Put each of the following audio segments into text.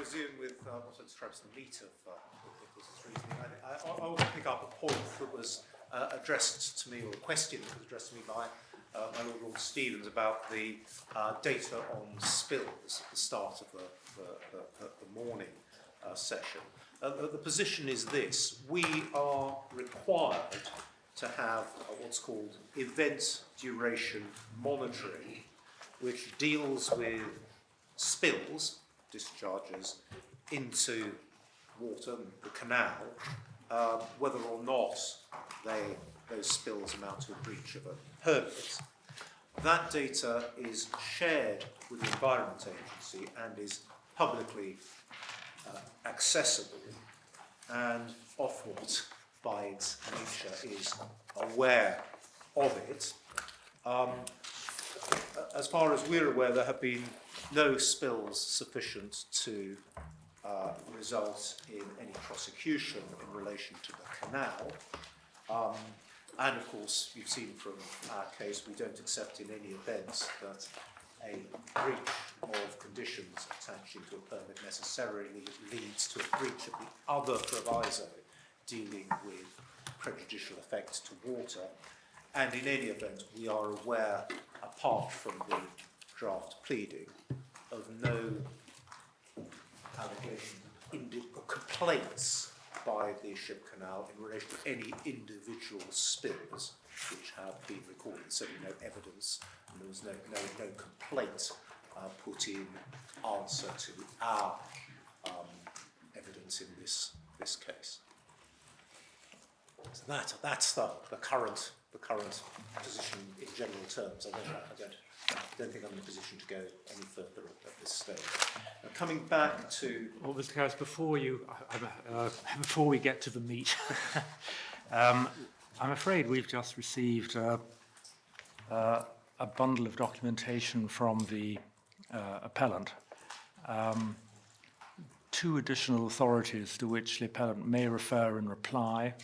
resume with what I describe as the meat of Nicholas's reasoning. I want to pick up a point that was addressed to me, or a question that was addressed to me by my Lord Stevens about the data on spills at the start of the morning session. The position is this: we are required to have what's called event duration monitoring, which deals with spills, discharges into water, the canal, whether or not those spills amount to a breach of a permit. That data is shared with the Environment Agency and is publicly accessible, and Ofwat, by its nature, is aware of it. As far as we're aware, there have been no spills sufficient to result in any prosecution in relation to the canal. And of course, you've seen from our case, we don't accept in any event that a breach of conditions attaching to a permit necessarily leads to a breach of the other proviso dealing with prejudicial effects to water. And in any event, we are aware, apart from the draft pleading, of no allegations or complaints by the Ship Canal in relation to any individual spills which have been recorded. Certainly no evidence, and there was no complaint put in answer to our evidence in this case. So that's the current position in general terms. I don't think I'm in a position to go any further at this stage. Now, coming back to... Well, Mr. Harris, before we get to the meat, I'm afraid we've just received a bundle of documentation from the appellant, two additional authorities to which the appellant may refer in reply,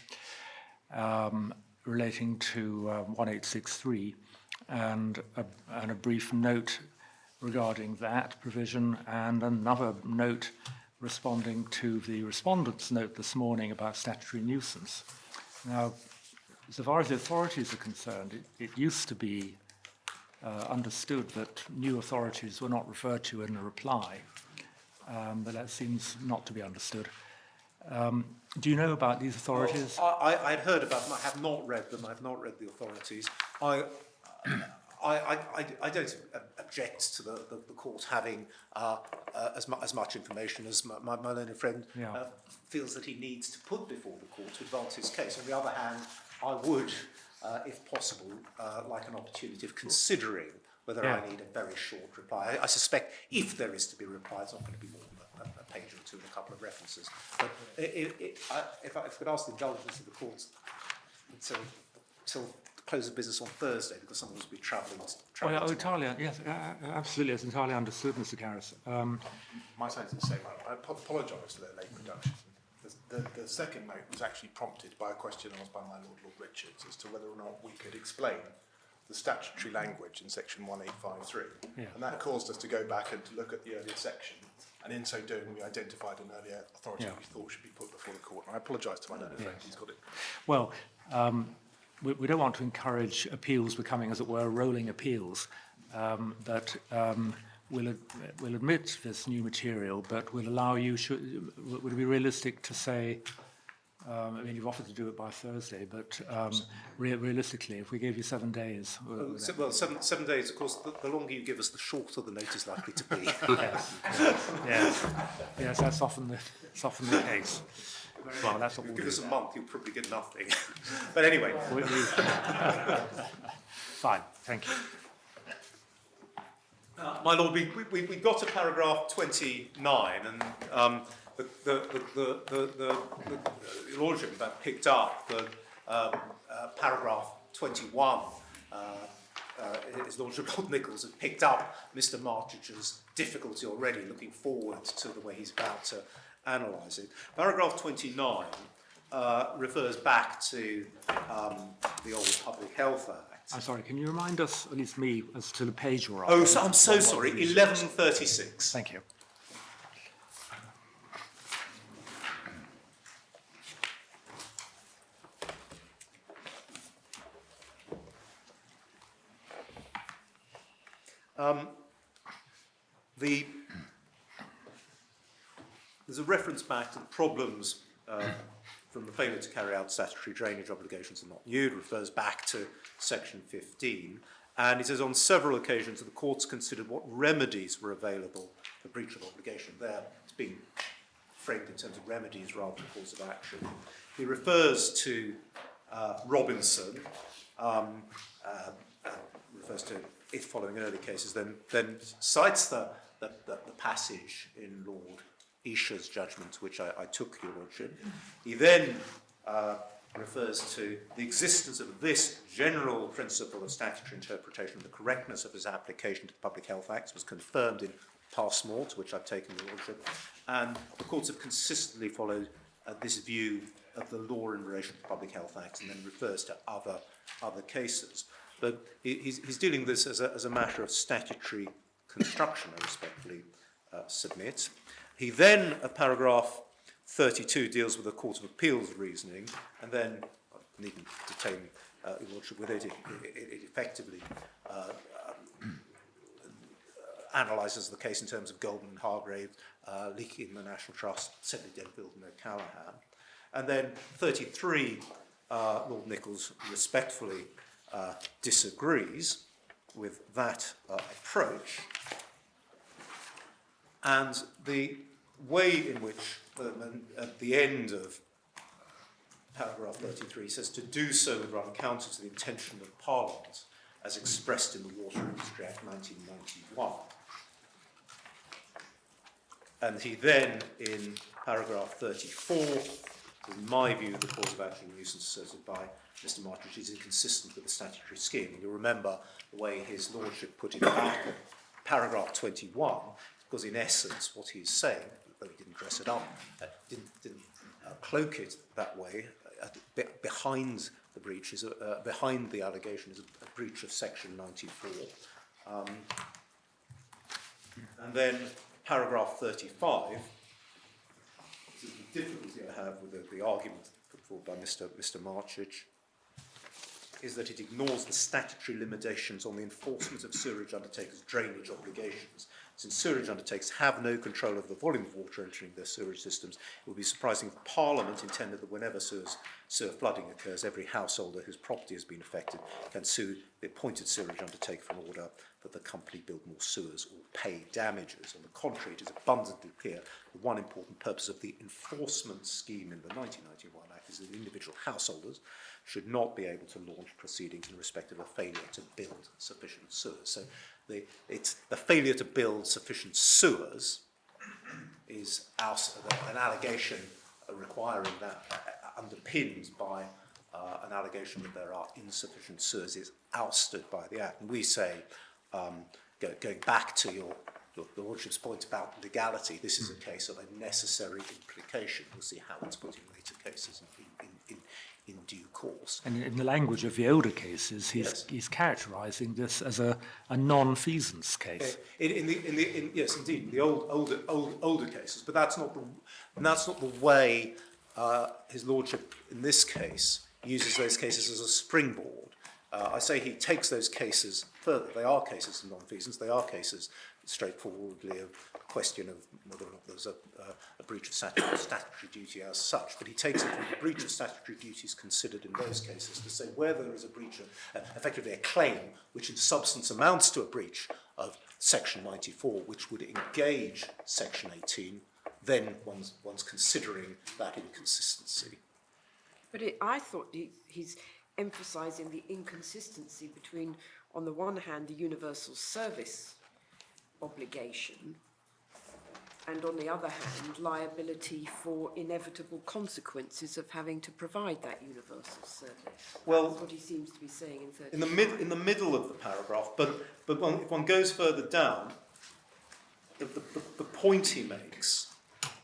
relating to 1863, and a brief note regarding that provision, and another note responding to the respondent's note this morning about statutory nuisance. Now, so far as the authorities are concerned, it used to be understood that new authorities were not referred to in the reply, but that seems not to be understood. Do you know about these authorities? I'd heard about them. I have not read them. I have not read the authorities. I don't object to the court having as much information as my learned friend feels that he needs to put before the court to advance his case. On the other hand, I would, if possible, like an opportunity of considering whether I need a very short reply. I suspect if there is to be a reply, it's not going to be more than a page or two and a couple of references. But if I could ask the indulgence of the court till close of business on Thursday, because someone will be travelling. Entirely, yes, absolutely, it's entirely understood, Mr. Karras. My side is the same. I apologise for that late production. The second note was actually prompted by a question asked by my Lord Richards as to whether or not we could explain the statutory language in section 1853. And that caused us to go back and to look at the earlier section, and in so doing we identified an earlier authority we thought should be put before the court. And I apologise to my learned friend, he's got it. Well, we don't want to encourage appeals becoming, as it were, rolling appeals, but we'll admit this new material, but we'll allow you, would it be realistic to say, I mean, you've offered to do it by Thursday, but realistically, if we gave you 7 days... Well, 7 days, of course, the longer you give us, the shorter the notice is likely to be. Yes, that's often the case. Well, that's what we'll give us a month, you'll probably get nothing. But anyway. Fine, thank you. My Lord, we got to paragraph 29, and the Lordship, in fact, picked up the paragraph 21. His Lordship Lord Nichols had picked up Mr. Martridge's difficulty already, looking forward to the way he's about to analyse it. Paragraph 29 refers back to the old Public Health Act. I'm sorry, can you remind us, at least me, as to the page we're on? Oh, so I'm so sorry, 1136. Thank you. There's a reference back to the problems from the failure to carry out statutory drainage obligations are not new. It refers back to section 15. And it says on several occasions the courts considered what remedies were available for breach of obligation. There, it's being framed in terms of remedies rather than course of action. He refers to Robinson, refers to it following early cases, then cites the passage in Lord Isha's judgment, which I took, Your Lordship. He then refers to the existence of this general principle of statutory interpretation. The correctness of his application to the Public Health Acts was confirmed in Passmore, to which I've taken Your Lordship, and the courts have consistently followed this view of the law in relation to the Public Health Acts, and then refers to other cases. But he's dealing with this as a matter of statutory construction, I respectfully submit. He then, at paragraph 32, deals with the Court of Appeal's reasoning, and then, I needn't detain Your Lordship with it, it effectively analyses the case in terms of Goldman and Hargrave, leaking the National Trust, Sedley Denfield and O'Callaghan. And then 33, Lord Nichols respectfully disagrees with that approach. And the way in which, at the end of paragraph 33, says to do so would run counter to the intention of Parliament as expressed in the Water Industry Act 1991. And he then, in paragraph 34, in my view, the cause of action nuisance asserted by Mr. Martridge is inconsistent with the statutory scheme. And you'll remember the way his lordship put it back in paragraph 21, because in essence what he's saying, though he didn't dress it up, didn't cloak it that way, behind the breach is behind the allegation is a breach of section 94. And then paragraph 35, this is the difficulty I have with the argument put forward by Mr. Martridge, is that it ignores the statutory limitations on the enforcement of sewerage undertakers' drainage obligations. Since sewerage undertakers have no control over the volume of water entering their sewerage systems, it would be surprising if Parliament intended that whenever sewer flooding occurs, every householder whose property has been affected can sue the appointed sewerage undertaker for an order that the company build more sewers or pay damages. On the contrary, it is abundantly clear that one important purpose of the enforcement scheme in the 1991 Act is that individual householders should not be able to launch proceedings in respect of a failure to build sufficient sewers. So the failure to build sufficient sewers is an allegation requiring that, underpinned by an allegation that there are insufficient sewers, is ousted by the Act. And we say, going back to your Lordship's point about legality, this is a case of a necessary implication. We'll see how it's put in later cases in due course. And in the language of the older cases, he's characterising this as a non-feasance case. Yes, indeed, in the older cases, but that's not the way his lordship in this case uses those cases as a springboard. I say he takes those cases further. They are cases of non-feasance. They are cases straightforwardly of question of whether or not there's a breach of statutory duty as such, but he takes it from the breach of statutory duties considered in those cases to say where there is a breach of, effectively a claim which in substance amounts to a breach of section 94, which would engage section 18, then one's considering that inconsistency. But I thought he's emphasising the inconsistency between, on the one hand, the universal service obligation, and on the other hand, liability for inevitable consequences of having to provide that universal service. Well, that's what he seems to be saying in 30. In the middle of the paragraph, but if one goes further down, the point he makes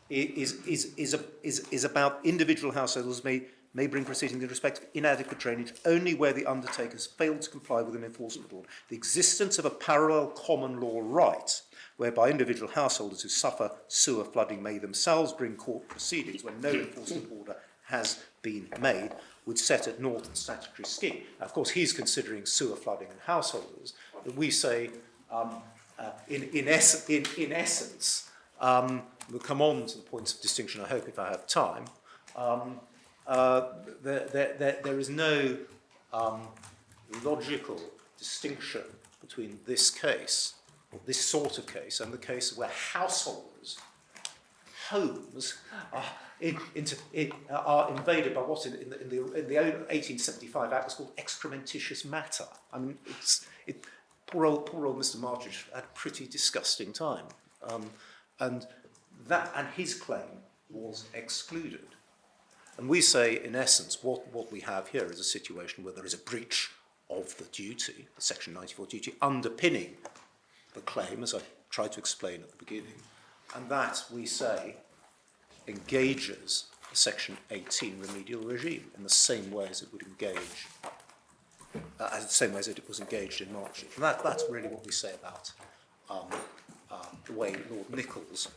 is about individual householders may bring proceedings in respect of inadequate drainage only where the undertakers failed to comply with an enforcement order. The existence of a parallel common law right whereby individual householders who suffer sewer flooding may themselves bring court proceedings when no enforcement order has been made would set at naught the statutory scheme. Now, of course, he's considering sewer flooding and householders, but we say in essence, we'll come on to the points of distinction, I hope, if I have time. There is no logical distinction between this case, or this sort of case, and the case where householders, homes, are invaded by what in the 1875 Act was called excrementitious matter. I mean, poor old Mr. Marchich had a pretty disgusting time, and his claim was excluded. And we say, in essence, what we have here is a situation where there is a breach of the duty, the Section 94 duty, underpinning the claim, as I tried to explain at the beginning, and that, we say, engages the Section 18 remedial regime in the same way as it would engage, the same way as it was engaged in Marchich. And that's really what we say about the way Lord Nichols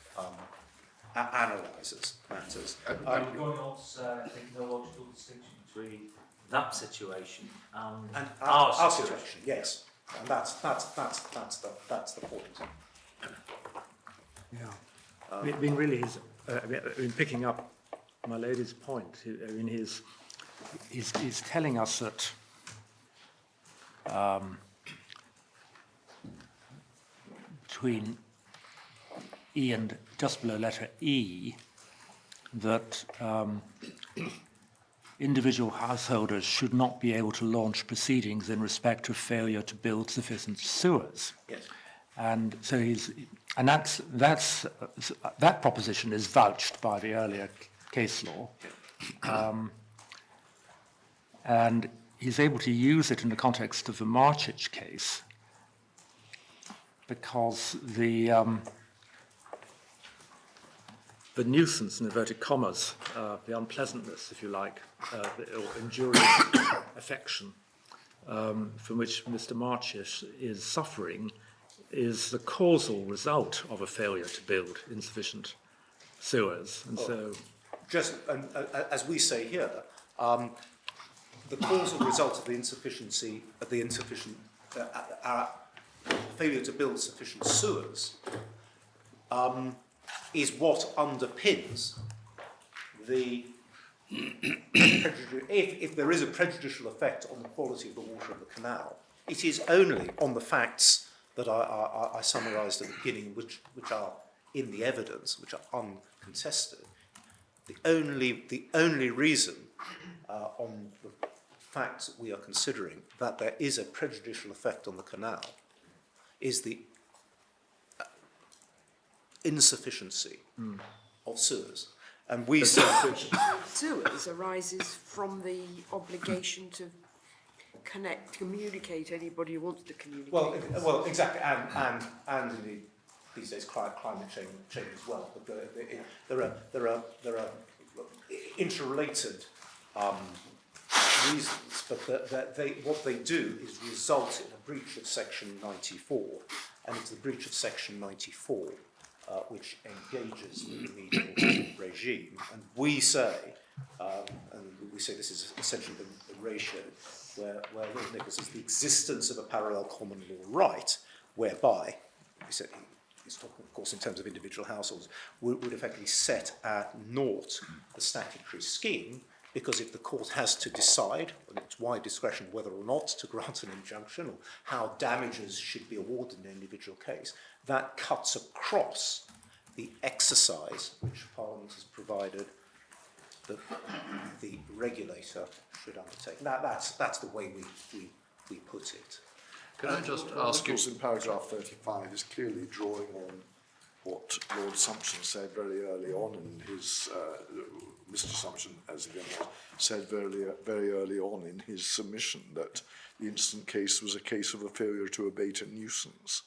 analyses matters. Going on to say, I think, no logical distinction between that situation and our situation. Yes, and that's the point. Yeah. I mean, really, picking up my lady's point, I mean, he's telling us that between E and just below letter E, that individual householders should not be able to launch proceedings in respect of failure to build sufficient sewers. Yes. And so that proposition is vouched by the earlier case law, and he's able to use it in the context of the Marchich case because the nuisance, in inverted commas, the unpleasantness, if you like, or injurious affection from which Mr. Marchich is suffering is the causal result of a failure to build insufficient sewers. And so, just as we say here, the causal result of the failure to build sufficient sewers is what underpins the if there is a prejudicial effect on the quality of the water of the canal, it is only on the facts that I summarised at the beginning, which are in the evidence, which are uncontested. The only reason on the facts that we are considering that there is a prejudicial effect on the canal is the insufficiency of sewers. And we say Sewers arises from the obligation to communicate anybody who wants to communicate. Well, exactly, and indeed these days climate change as well. But there are interrelated reasons, but what they do is result in a breach of Section 94, and it's the breach of Section 94 which engages the remedial regime. And we say this is essentially the ratio where Lord Nichols is the existence of a parallel common law right, whereby, we said, he's talking, of course, in terms of individual households, would effectively set at naught the statutory scheme, because if the court has to decide, on its wide discretion, whether or not to grant an injunction, or how damages should be awarded in an individual case, that cuts across the exercise which Parliament has provided that the regulator should undertake. Now, that's the way we put it. Can I just ask you? In paragraph 35 is clearly drawing on what Lord Sumption said very early on in his, Mr. Sumption, as again was, said very early on in his submission that the instant case was a case of a failure to abate a nuisance.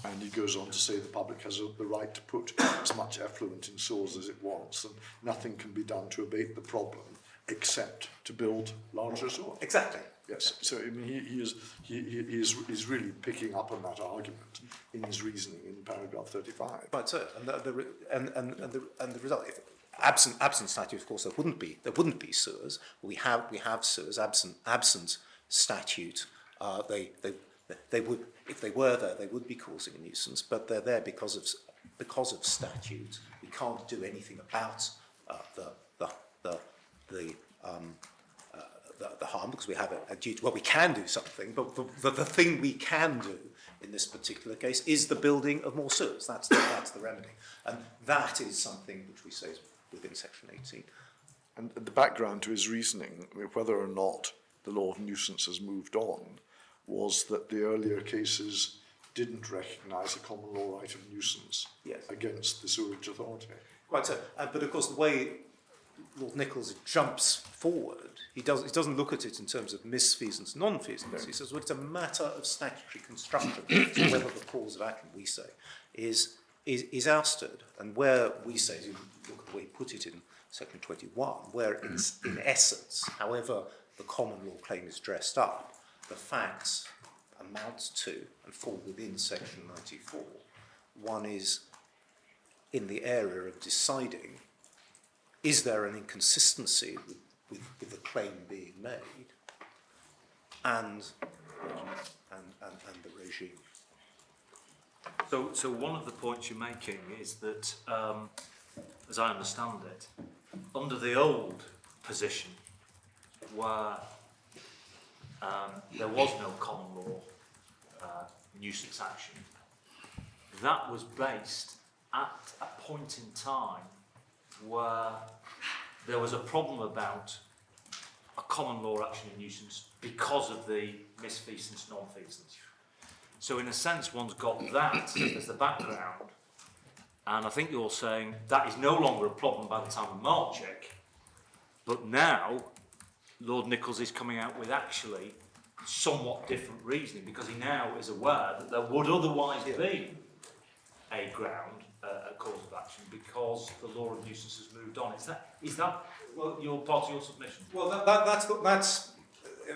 And he goes on to say the public has the right to put as much effluent in sewers as it wants, and nothing can be done to abate the problem except to build larger sewers. Exactly. Yes. So I mean, he is really picking up on that argument in his reasoning in paragraph 35. Right. So, and the result, if absent statute, of course, there wouldn't be sewers. We have sewers. Absent statute, they they would, if they were there, they would be causing a nuisance, but they're there because of statute. We can't do anything about the harm because we have a duty. Well, we can do something, but the thing we can do in this particular case is the building of more sewers. That's the remedy, and that is something which we say is within Section 18. And the background to his reasoning, whether or not the law of nuisance has moved on, was that the earlier cases didn't recognise a common law right of nuisance against the sewerage authority. Quite so. But of course, the way Lord Nichols jumps forward, he doesn't look at it in terms of misfeasance, non-feasance. He says, well, it's a matter of statutory construction, so whether the cause of action, we say, is ousted. And where we say, if you look at the way he put it in Section 21, where in essence, however the common law claim is dressed up, the facts amount to and fall within Section 94. One is in the area of deciding, is there an inconsistency with the claim being made and the regime? So one of the points you're making is that, as I understand it, under the old position where there was no common law nuisance action, that was based at a point in time where there was a problem about a common law action in nuisance because of the misfeasance, non-feasance. So in a sense, one's got that as the background, and I think you're saying that is no longer a problem by the time of Marchek, but now Lord Nichols is coming out with actually somewhat different reasoning, because he now is aware that there would otherwise be a ground, a cause of action, because the law of nuisance has moved on. Is that your part of your submission? Well, that's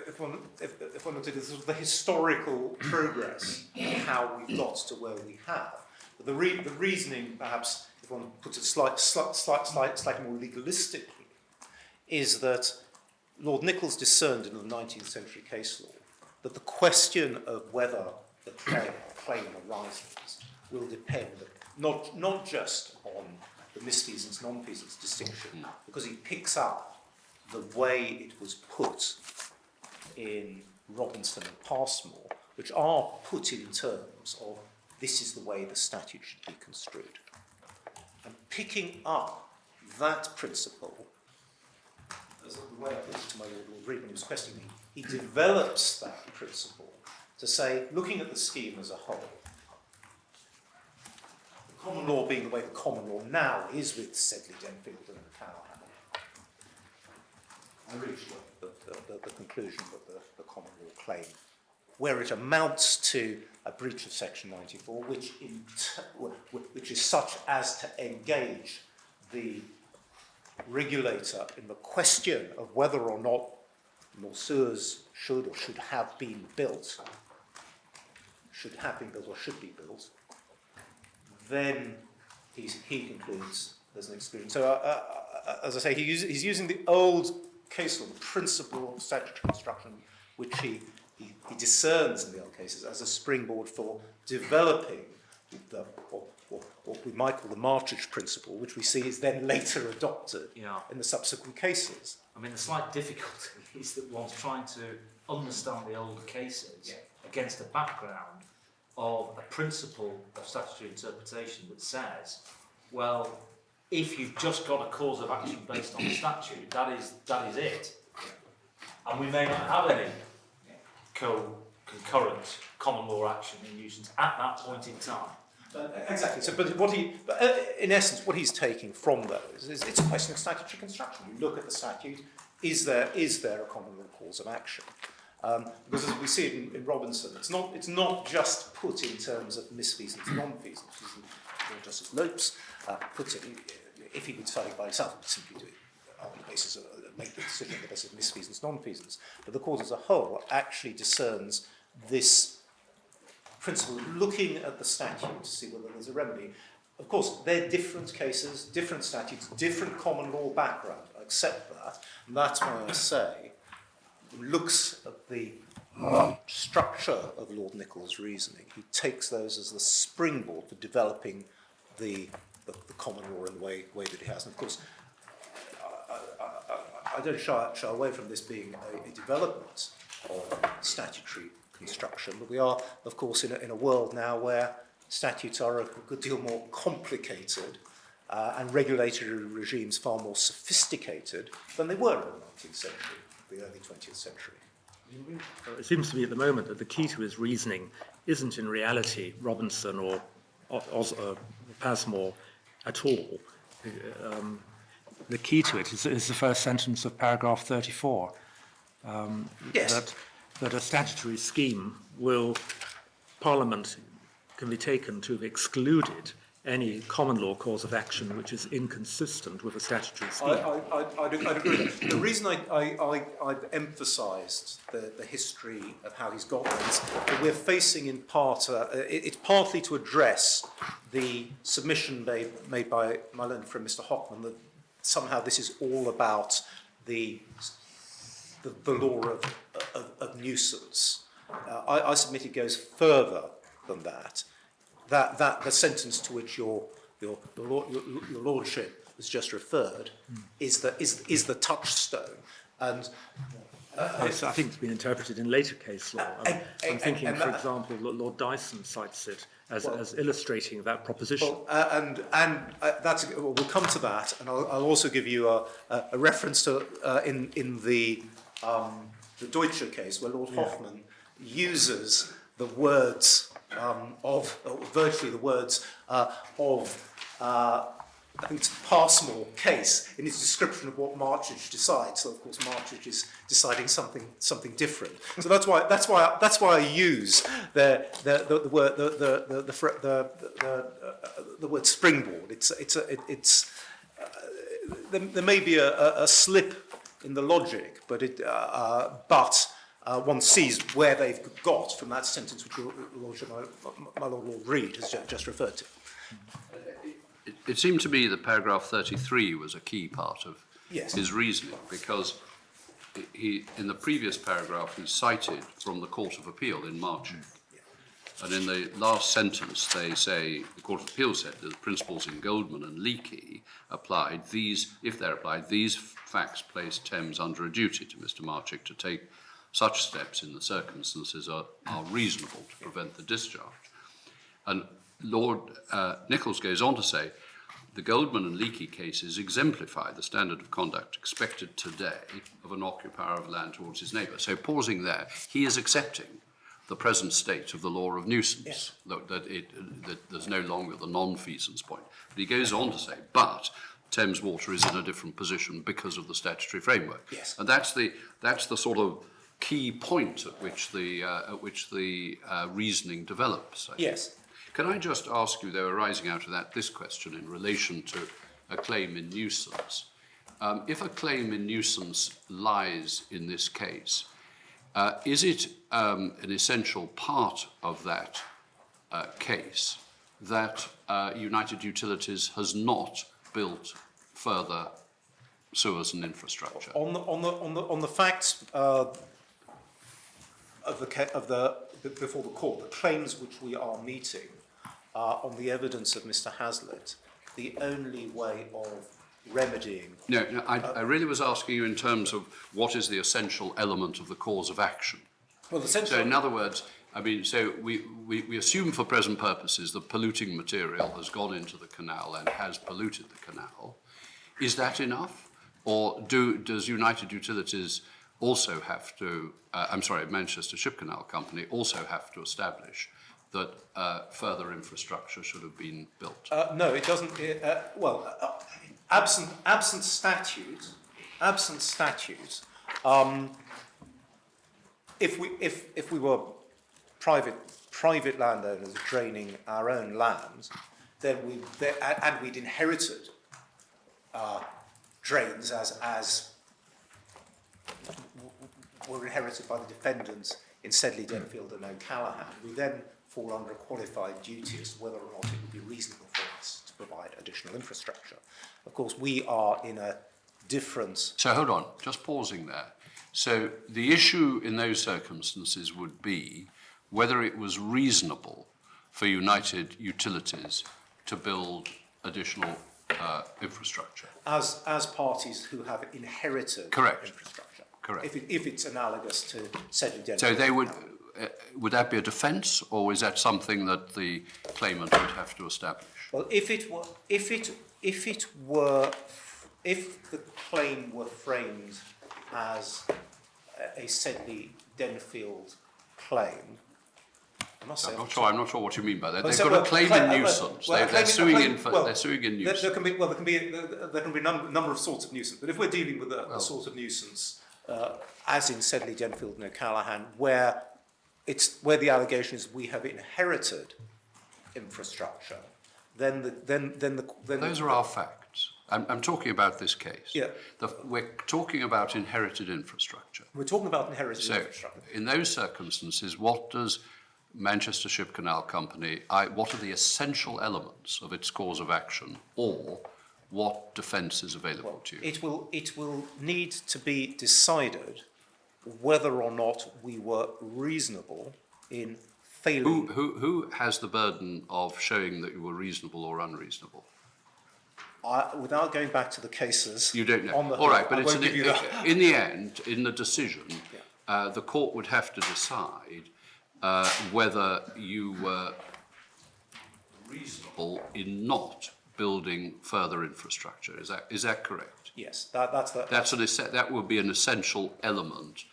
if one looked at it, sort of the historical progress of how we've got to where we have. But the reasoning, perhaps, if one puts it slightly more legalistically, is that Lord Nichols discerned in the 19th century case law that the question of whether the claim arises will depend not just on the misfeasance, non-feasance distinction, because he picks up the way it was put in Robinson and Passmore, which are put in terms of this is the way the statute should be construed. And picking up that principle, as the way I put it to my Lord Reed when he was questioning me, he develops that principle to say, looking at the scheme as a whole, the common law being the way the common law now is with Sedley, Denfield and the Canal, I reached the conclusion that the common law claim, where it amounts to a breach of Section 94, which is such as to engage the regulator in the question of whether or not more sewers should have been built, or should be built, then he concludes there's an experience. So, as I say, he's using the old case law, the principle of statutory construction, which he discerns in the old cases as a springboard for developing what we might call the Marchage principle, which we see is then later adopted in the subsequent cases. I mean, the slight difficulty is that one's trying to understand the old cases against a background of a principle of statutory interpretation that says, well, if you've just got a cause of action based on statute, that is it. And we may not have any concurrent common law action in nuisance at that point in time. Exactly. So, in essence, what he's taking from those is it's a question of statutory construction. You look at the statute: is there a common law cause of action? Because as we see it in Robinson, it's not just put in terms of misfeasance, non-feasance. Justice Lopes puts it. If he were deciding by himself, he would simply do it on the basis of make the decision on the basis of misfeasance, non-feasance. But the court as a whole actually discerns this principle, looking at the statute to see whether there's a remedy. Of course, they're different cases, different statutes, different common law background. I accept that. And that's why I say, looks at the structure of Lord Nichols' reasoning. He takes those as the springboard for developing the common law in the way that he has. And of course, I don't shy away from this being a development of statutory construction, but we are, of course, in a world now where statutes are a good deal more complicated and regulatory regimes far more sophisticated than they were in the 19th century, the early 20th century. It seems to me at the moment that the key to his reasoning isn't in reality Robinson or Passmore at all. The key to it is the first sentence of paragraph 34. Yes. That a statutory scheme Parliament can be taken to have excluded any common law cause of action which is inconsistent with a statutory scheme. I'd agree with that. The reason I've emphasised the history of how he's got there is that we're facing in part, it's partly to address the submission made by my learned friend Mr. Hockman that somehow this is all about the law of nuisance. I submit it goes further than that. That the sentence to which your lordship has just referred is the touchstone, and I think it's been interpreted in later case law. I'm thinking, for example, Lord Dyson cites it as illustrating that proposition. Well, we'll come to that, and I'll also give you a reference to in the Deutsche case where Lord Hoffman uses the words virtually the words of I think it's Passmore case in his description of what Marchage decides. So of course Marchage is deciding something different. So that's why I use the word springboard. There may be a slip in the logic, but one sees where they've got from that sentence which my Lord Reid has just referred to. It seemed to me that paragraph 33 was a key part of Yes. his reasoning, because in the previous paragraph he cited from the Court of Appeal in March. And in the last sentence they say, the Court of Appeal said that the principles in Goldman and Leakey applied, if they're applied, these facts place Thames under a duty to Mr. Marchik to take such steps in the circumstances are reasonable to prevent the discharge. And Lord Nichols goes on to say, the Goldman and Leakey cases exemplify the standard of conduct expected today of an occupier of land towards his neighbour. So pausing there, he is accepting the present state of the law of nuisance, yes. that there's no longer the non-feasance point. But he goes on to say, but Thames Water is in a different position because of the statutory framework. Yes. And that's the sort of key point at which the reasoning develops. Yes. Can I just ask you, though, arising out of that, this question in relation to a claim in nuisance? If a claim in nuisance lies in this case, is it an essential part of that case that United Utilities has not built further sewers and infrastructure? On the facts before the court, the claims which we are meeting on the evidence of Mr. Hazlitt, the only way of remedying. No, I really was asking you in terms of what is the essential element of the cause of action. Well, the So in other words, I mean, so we assume for present purposes that polluting material has gone into the canal and has polluted the canal. Is that enough? Or does United Utilities also have to, Manchester Ship Canal Company also have to establish that further infrastructure should have been built? No, it doesn't. Absent statute. If we were private landowners draining our own land, then we'd inherited drains as were inherited by the defendants in Sedley, Denfield and O'Callaghan. We then fall under a qualified duty as to whether or not it would be reasonable for us to provide additional infrastructure. Of course, we are in a different... So hold on, just pausing there. So the issue in those circumstances would be whether it was reasonable for United Utilities to build additional infrastructure. As parties who have inherited Correct. infrastructure. Correct. If it's analogous to sedentary. So they would that be a defence, or is that something that the claimant would have to establish? Well, if the claim were framed as a Sedley-Denfield claim, I must say, I'm not sure what you mean by that. Well, They've so, got a claim in nuisance. well, They're suing in There nuisance. can be a number of sorts of nuisance, but if we're dealing with a sort of nuisance, as in Sedley, Denfield, and O'Callaghan, where the allegation is we have inherited infrastructure, then Those are our facts. I'm talking about this case. Yeah. We're talking about inherited infrastructure. we're talking about inherited So, infrastructure. in those circumstances, what does Manchester Ship Canal Company, what are the essential elements of its cause of action, or what defence is available to you? It will need to be decided whether or not we were reasonable in failing. Who has the burden of showing that you were reasonable or unreasonable? Without going back to the cases. You don't know. On the All right, but I it's won't give you that. in the end, in the decision, the court would have to decide whether you were reasonable in not building further infrastructure. Is that correct? Yes, that Would be an essential element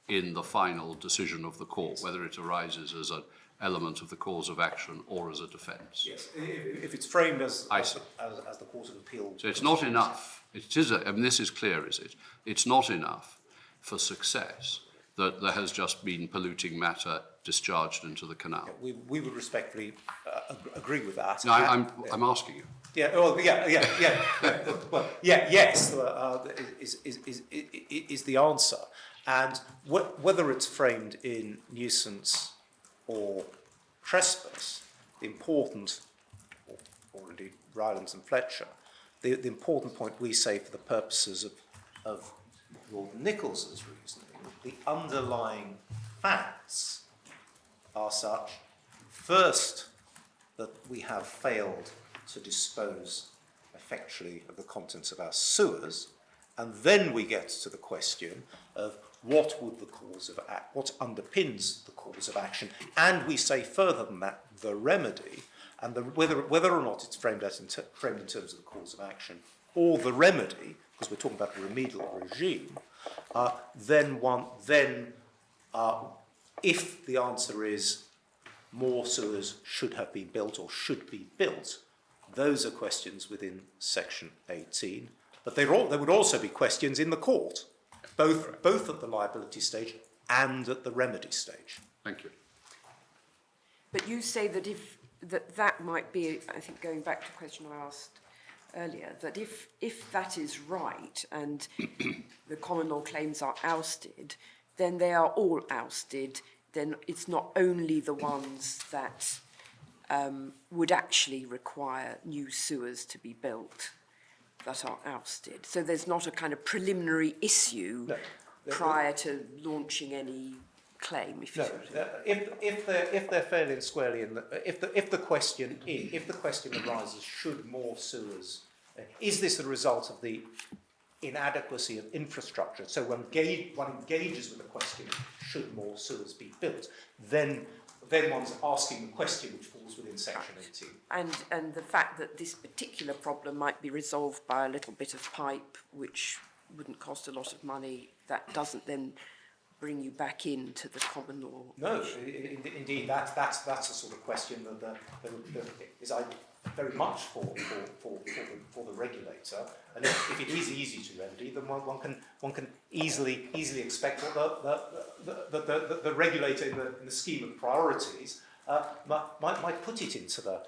in the final decision of the court, whether it arises as an element of the cause of action or as a defence. yes. If it's framed as the Court of Appeal. So it's not enough. This is clear, is it? It's not enough for success that there has just been polluting matter discharged into the canal. We would respectfully agree with that. No, I'm asking you. Yeah. Well. Yeah. Well. Yeah. Yes. Is the answer, and whether it's framed in nuisance or trespass, the important, or indeed Rylands and Fletcher, the important point we say for the purposes of Lord Nichols's reasoning, the underlying facts are such, first, that we have failed to dispose effectually of the contents of our sewers, and then we get to the question of what underpins the cause of action, and we say further than that, the remedy, and whether or not it's framed in terms of the cause of action or the remedy, because we're talking about a remedial regime, if the answer is more sewers should have been built or should be built, those are questions within Section 18. But there would also be questions in the court, both at the liability stage and at the remedy stage. Thank you. But you say that that might be, I think going back to a question I asked earlier, that if that is right and the common law claims are ousted, then they are all ousted. Then it's not only the ones that would actually require new sewers to be built that are ousted. So there's not a kind of preliminary issue prior to launching any claim. If they're failing squarely in if the question arises, should more sewers? Is this a result of the inadequacy of infrastructure? So one engages with the question, should more sewers be built? Then one's asking the question which falls within Section 18. And the fact that this particular problem might be resolved by a little bit of pipe, which wouldn't cost a lot of money, that doesn't then bring you back into the common law. No, indeed, that's the sort of question that is very much for the regulator. And if it is easy to remedy, then one can easily expect that the regulator in the scheme of priorities might put it into the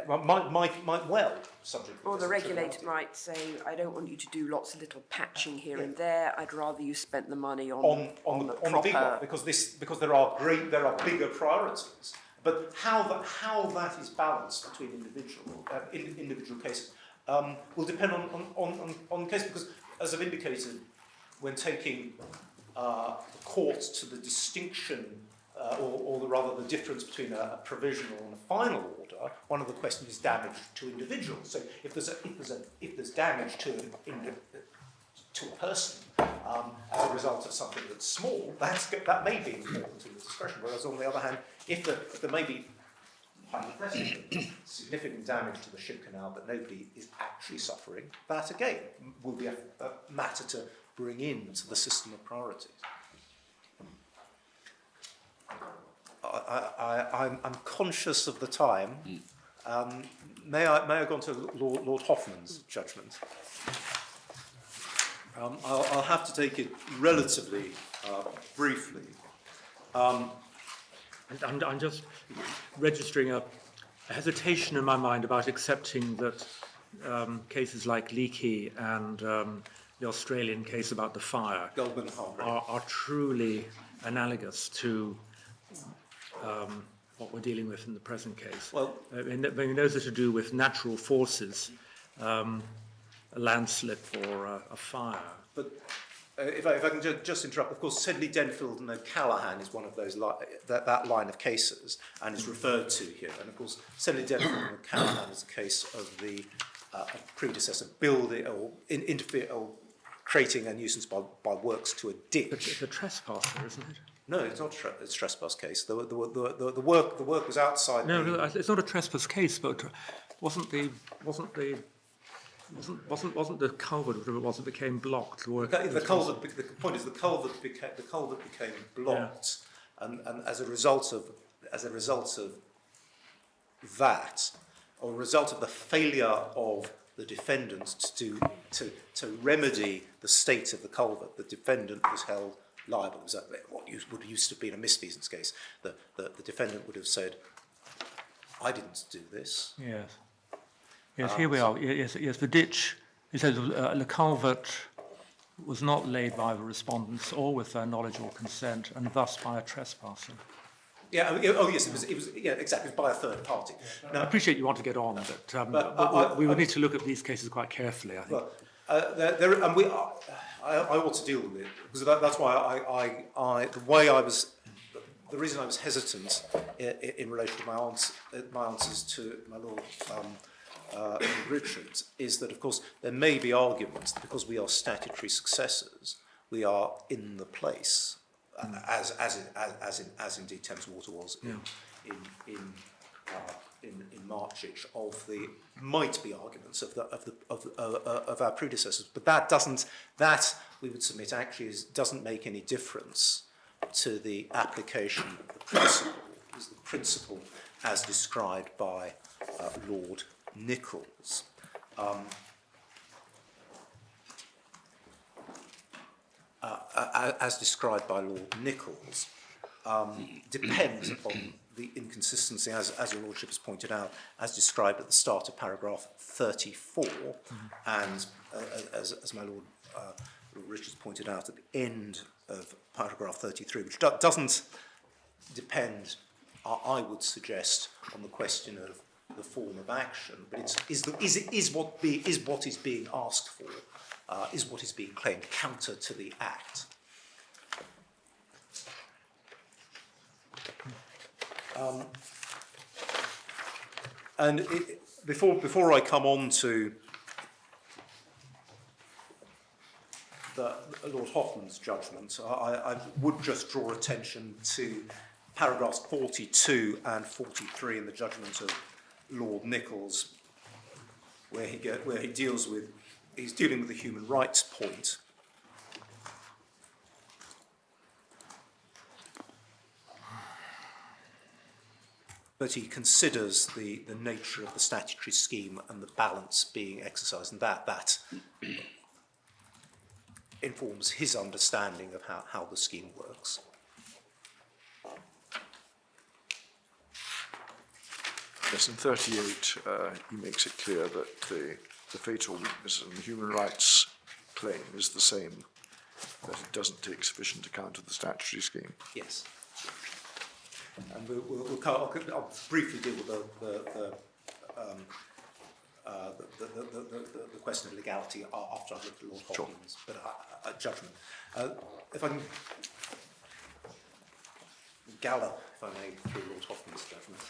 might well subject. Or the regulator might say, I don't want you to do lots of little patching here and there. I'd rather you spent the money on the big one, because there are bigger priorities. But how that is balanced between individual cases will depend on case, because as I've indicated, when taking the court to the distinction, rather the difference between a provisional and a final order, one of the questions is damage to individuals. So if there's damage to a person as a result of something that's small, that may be important in the discretion. Whereas on the other hand, if there may be hypothetically significant damage to the ship canal but nobody is actually suffering, that again will be a matter to bring into the system of priorities. I'm conscious of the time. May I go on to Lord Hoffman's judgment? I'll have to take it relatively briefly. I'm just registering a hesitation in my mind about accepting that cases like Leakey and the Australian case about the fire Goldman Hargrave. are truly analogous to what we're dealing with in the present case. Well, I mean, those are to do with natural forces, a landslip or a fire. But if I can just interrupt, of course, Sedley, Denfield and O'Callaghan is one of those that line of cases and is referred to here. And of course, Sedley, Denfield and O'Callaghan is a case of the predecessor building or creating a nuisance by works to a ditch. It's a trespasser, isn't it? No, it's not a trespass case. The work was outside. No, it's not a trespass case, but wasn't the culvert, whatever it was, it became blocked? The point is the culvert became blocked, and as a result of that, or a result of the failure of the defendant to remedy the state of the culvert, the defendant was held liable. It was what would used to have been a misfeasance case. The defendant would have said, "I didn't do this." Yes. Yes, here we are. Yes, the ditch. It says the culvert was not laid by the respondents or with their knowledge or consent, and thus by a trespasser. Yeah. Yes. It was. Yeah. Exactly. It was by a third party. I appreciate you want to get on, but we would need to look at these cases quite carefully, I think. Well, I ought to deal with it because that's why the reason I was hesitant in relation to my answers to my Lord Richards is that, of course, there may be arguments that because we are statutory successors, we are in the place, as indeed Thames Water was in Marchich, of the might be arguments of our predecessors, but that we would submit actually doesn't make any difference to the application of the principle as described by Lord Nichols. As described by Lord Nichols, depends upon the inconsistency, as your Lordship has pointed out, as described at the start of paragraph 34, and as my Lord Richards pointed out at the end of paragraph 33, which doesn't depend, I would suggest, on the question of the form of action, but is what is being asked for, is what is being claimed counter to the act. Before I come on to the Lord Hoffman's judgment, I would just draw attention to paragraphs 42 and 43 in the judgment of Lord Nichols, where he's dealing with the human rights point. But he considers the nature of the statutory scheme and the balance being exercised, and that informs his understanding of how the scheme works. Yes, in 38, he makes it clear that the fatal weakness in the human rights claim is the same, that it doesn't take sufficient account of the statutory scheme. Yes. And I'll briefly deal with the question of legality after I've looked at Lord Hoffman's judgment. If I can gallop, if I may, through Lord Hoffman's judgment.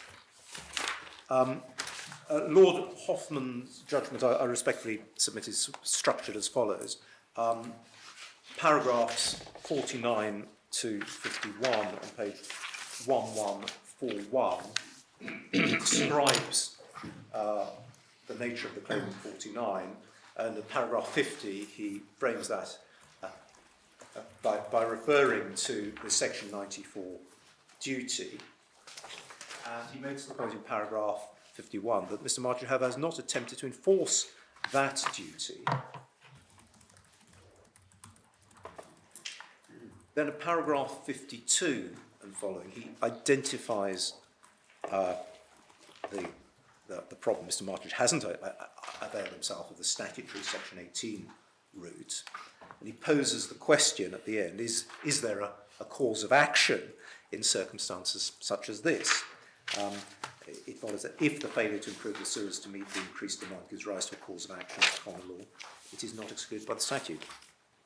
Lord Hoffman's judgment, I respectfully submit, is structured as follows. Paragraphs 49 to 51 on page 1141 describes the nature of the claim in 49, and in paragraph 50 he frames that by referring to the section 94 duty, and he makes the point in paragraph 51 that Mr. Marchihave has not attempted to enforce that duty. Then at paragraph 52 and following, he identifies the problem. Mr. Marchihave hasn't availed himself of the statutory section 18 route, and he poses the question at the end, is there a cause of action in circumstances such as this? It follows that if the failure to improve the sewers to meet the increased demand gives rise to a cause of action under common law, it is not excluded by the statute.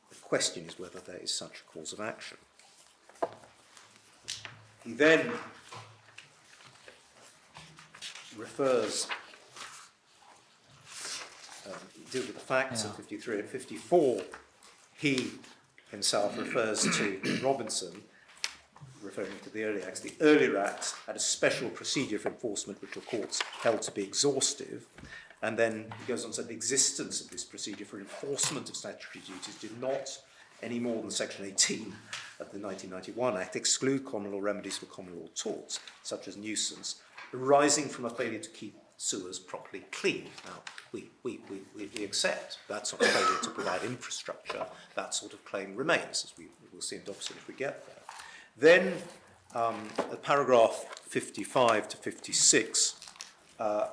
The question is whether there is such a cause of action. He then refers, deals with the facts of 53 and 54. He himself refers to Robinson, referring to the earlier acts. The earlier acts had a special procedure for enforcement which the courts held to be exhaustive, and then he goes on to say the existence of this procedure for enforcement of statutory duties did not, any more than section 18 of the 1991 Act, exclude common law remedies for common law torts, such as nuisance, arising from a failure to keep sewers properly clean. Now, we accept that sort of failure to provide infrastructure. That sort of claim remains, as we will see in Dobson if we get there. Then, at paragraph 55 to 56, Lord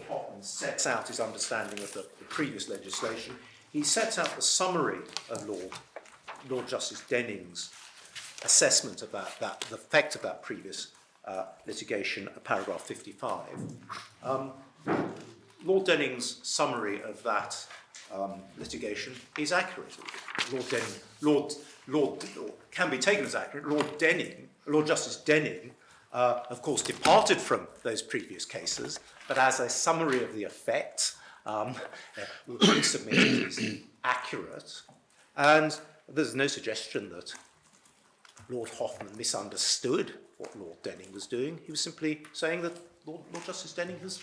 Hoffman sets out his understanding of the previous legislation. He sets out the summary of Lord Justice Denning's assessment of the effect of that previous litigation at paragraph 55. Lord Denning's summary of that litigation is accurate. Can be taken as accurate. Lord Justice Denning, of course, departed from those previous cases, but as a summary of the effect, we submit it is accurate. And there's no suggestion that Lord Hoffman misunderstood what Lord Denning was doing. He was simply saying that Lord Justice Denning has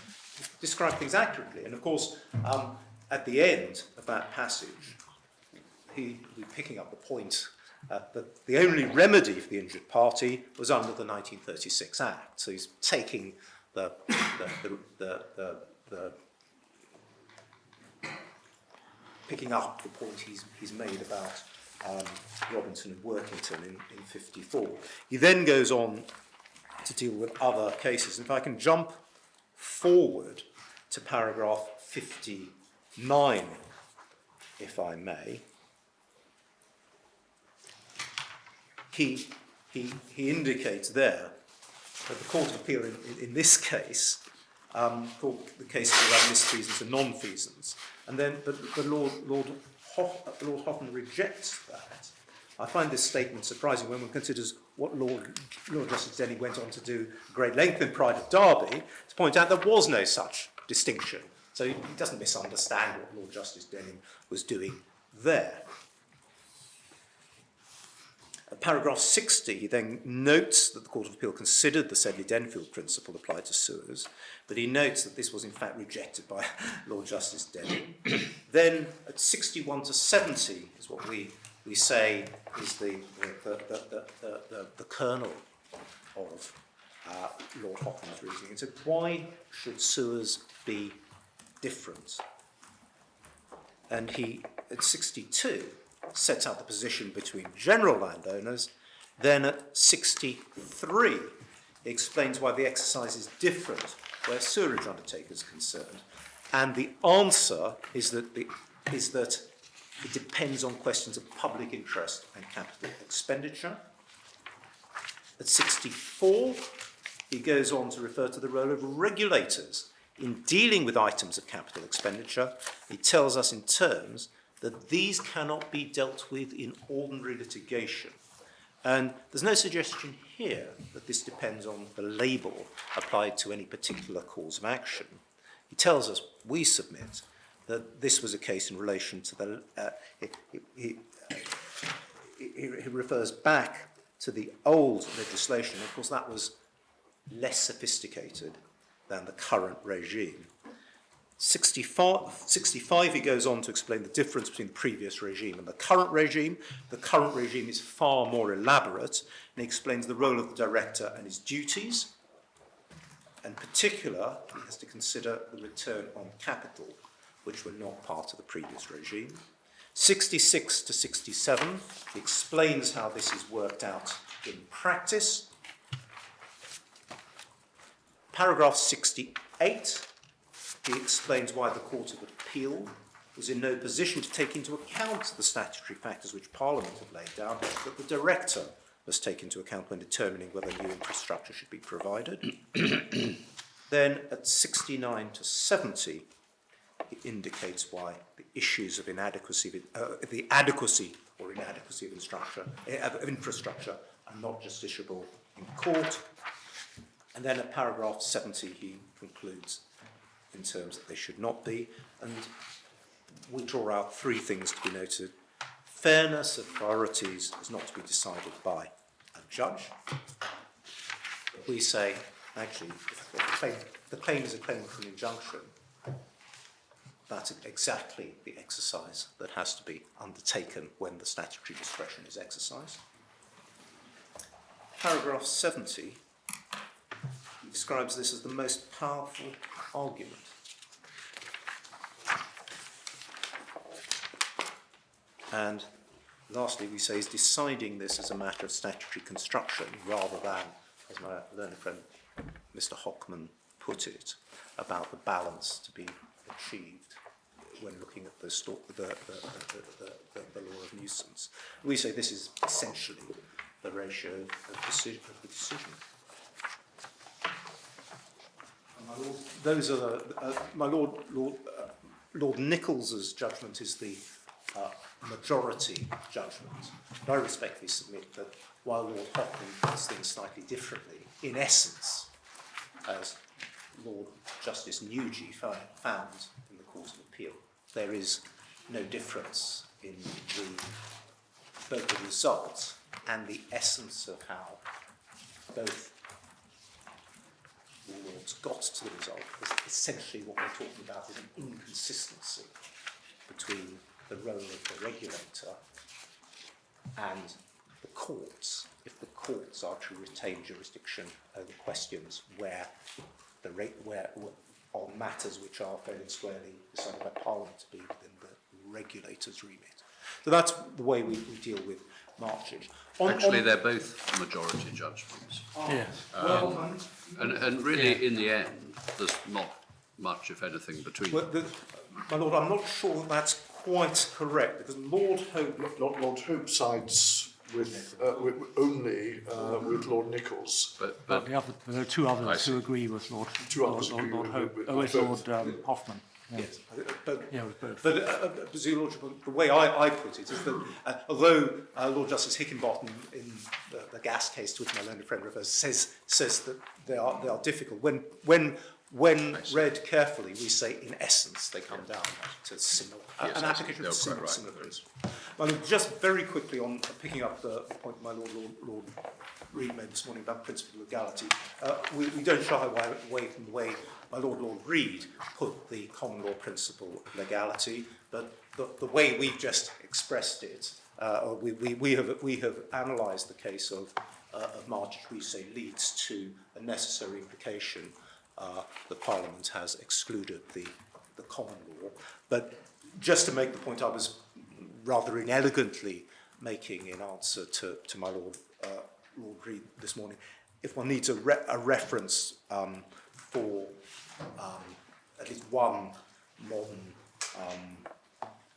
described things accurately. And of course, at the end of that passage, he'll be picking up the point that the only remedy for the injured party was under the 1936 Act. So he's taking picking up the point he's made about Robinson and Workington in 54. He then goes on to deal with other cases. If I can jump forward to paragraph 59, if I may. He indicates there that the Court of Appeal in this case thought the cases around misfeasance and non-feasance, and then but Lord Hoffman rejects that. I find this statement surprising when one considers what Lord Justice Denning went on to do at great length in Pride of Derby to point out there was no such distinction. So he doesn't misunderstand what Lord Justice Denning was doing there. At paragraph 60, he then notes that the Court of Appeal considered the Sedley-Denfield principle applied to sewers, but he notes that this was in fact rejected by Lord Justice Denning. Then at 61 to 70 is what we say is the kernel of Lord Hoffman's reasoning. So why should sewers be different? And he, at 62, sets out the position between general landowners. Then at 63, he explains why the exercise is different where sewerage undertakers are concerned. And the answer is that it depends on questions of public interest and capital expenditure. At 64, he goes on to refer to the role of regulators in dealing with items of capital expenditure, it tells us in terms that these cannot be dealt with in ordinary litigation. And there's no suggestion here that this depends on the label applied to any particular cause of action. He tells us, we submit, that this was a case in relation to the, he refers back to the old legislation. Of course, that was less sophisticated than the current regime. 65, he goes on to explain the difference between the previous regime and the current regime. The current regime is far more elaborate, and he explains the role of the director and his duties. In particular, he has to consider the return on capital, which were not part of the previous regime. 66 to 67, he explains how this is worked out in practice. Paragraph 68, he explains why the Court of Appeal was in no position to take into account the statutory factors which Parliament had laid down, that the director must take into account when determining whether new infrastructure should be provided. Then at 69 to 70, he indicates why the issues of the adequacy or inadequacy of infrastructure are not justiciable in court. And then at paragraph 70, he concludes in terms that they should not be. And we draw out three things to be noted. Fairness of priorities is not to be decided by a judge. We say, actually, if the claim is a claim for an injunction, that's exactly the exercise that has to be undertaken when the statutory discretion is exercised. Paragraph 70 describes this as the most powerful argument. And lastly, we say is deciding this as a matter of statutory construction rather than, as my learned friend Mr. Hockman put it, about the balance to be achieved when looking at the law of nuisance. We say this is essentially the ratio of the decision. My Lord, those are my Lord Nichols's judgment is the majority judgment. And I respectfully submit that while Lord Hockman does things slightly differently, in essence, as Lord Justice Nugee found in the Court of Appeal, there is no difference in both the results and the essence of how both lords got to the result. Because essentially what we're talking about is an inconsistency between the role of the regulator and the courts, if the courts are to retain jurisdiction over questions where on matters which are fairly squarely decided by Parliament to be within the regulator's remit. So that's the way we deal with marchage. Actually, they're both majority judgments. Yes. And really, in the end, there's not much, if anything, between them. My Lord, I'm not sure that that's quite correct, because Lord Hope sides with only with Lord Nichols. But there are two others who agree with Lord Hope. Lord Hoffman. Yeah. Yes, but, Yeah, with both. but Your Lordship, the way I put it is that although Lord Justice Hickenbottom in the gas case to which my learned friend refers says that they are difficult, when read carefully, we say in essence they come down to similar, Yes, an application of similar principle. Well, just very quickly on picking up the point my Lord Reid made this morning about principle of legality, we don't shy away from the way my Lord Reid put the common law principle of legality, but the way we've just expressed it, we have analysed the case of marchage, we say leads to a necessary implication. The Parliament has excluded the common law. But just to make the point I was rather inelegantly making in answer to my Lord Reid this morning, if one needs a reference for at least one modern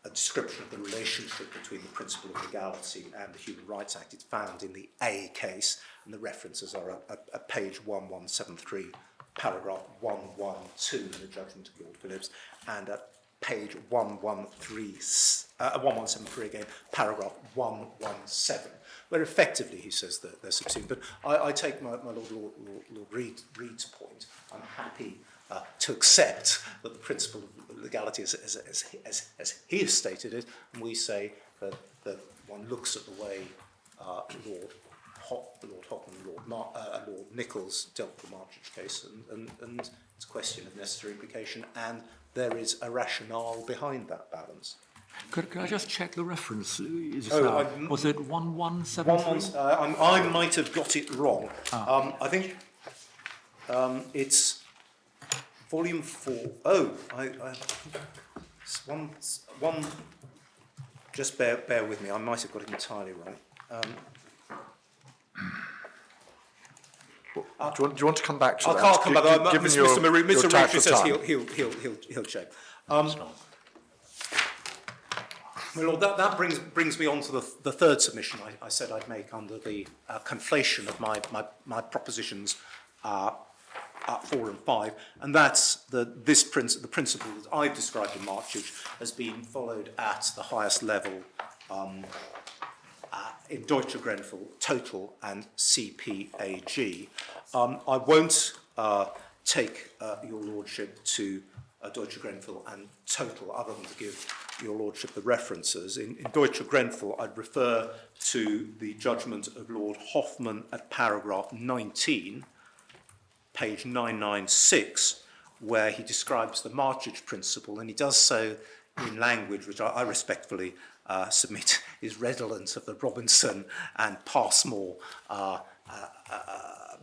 a description of the relationship between the principle of legality and the Human Rights Act, it's found in the A case, and the references are at page 1173, paragraph 112 in the judgment of Lord Phillips, and at page 1173 again, paragraph 117, where effectively he says that they're subsumed. But I take my Lord Reed's point. I'm happy to accept that the principle of legality, as he has stated it, and we say that one looks at the way Lord Hoffman and Lord Nichols dealt with the Marchage case, and it's a question of necessary implication, and there is a rationale behind that balance. Could I just check the reference? Was it 1173? I might have got it wrong. I think it's volume 4. It's one. Just bear with me. I might have got it entirely wrong. Do you want to come back to that? I can't come back. Mr. Marie says he'll check. My Lord, that brings me on to the third submission I said I'd make under the conflation of my propositions 4 and 5, and that's the principle that I've described in Marchage as being followed at the highest level in Deutsche Grenfell, Total and CPAG. I won't take your Lordship to Deutsche Grenfell and Total, other than to give your Lordship the references. In Deutsche Grenfell, I'd refer to the judgment of Lord Hoffman at paragraph 19, page 996, where he describes the Marchage principle, and he does so in language which I respectfully submit is redolent of the Robinson and Passmore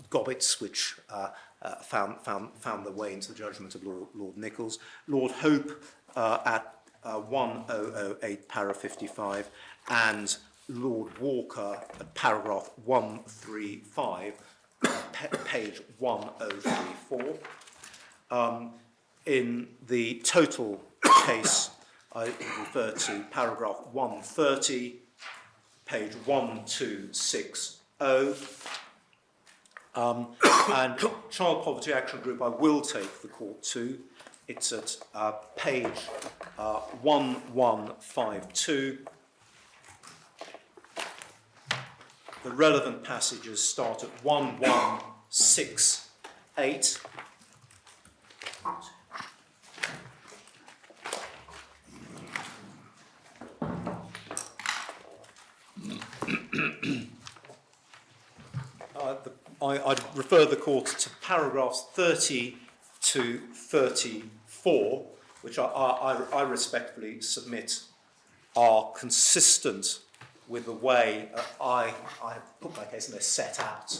gobbets which found their way into the judgment of Lord Nichols. Lord Hope at 1008 para 55, and Lord Walker at paragraph 135, page 1034. In the Total case, I refer to paragraph 130, page 1260. And Child Poverty Action Group, I will take the court to. It's at page 1152. The relevant passages start at 1168. I'd refer the court to paragraphs 30 to 34, which I respectfully submit are consistent with the way I have put my case, and they're set out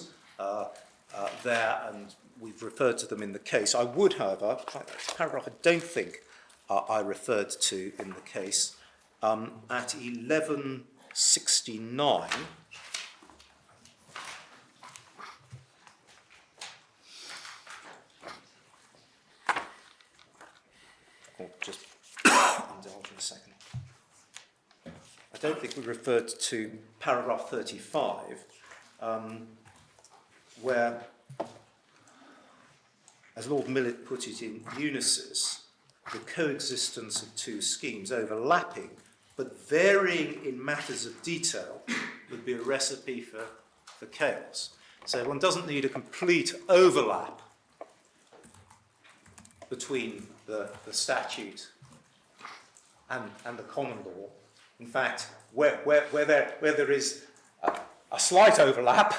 there, and we've referred to them in the case. I would, however, paragraph I don't think I referred to in the case, at 1169, just indulge in a second. I don't think we referred to paragraph 35, where, as Lord Millett put it in Unisys, the coexistence of two schemes overlapping but varying in matters of detail would be a recipe for chaos. So one doesn't need a complete overlap between the statute and the common law. In fact, where there is a slight overlap,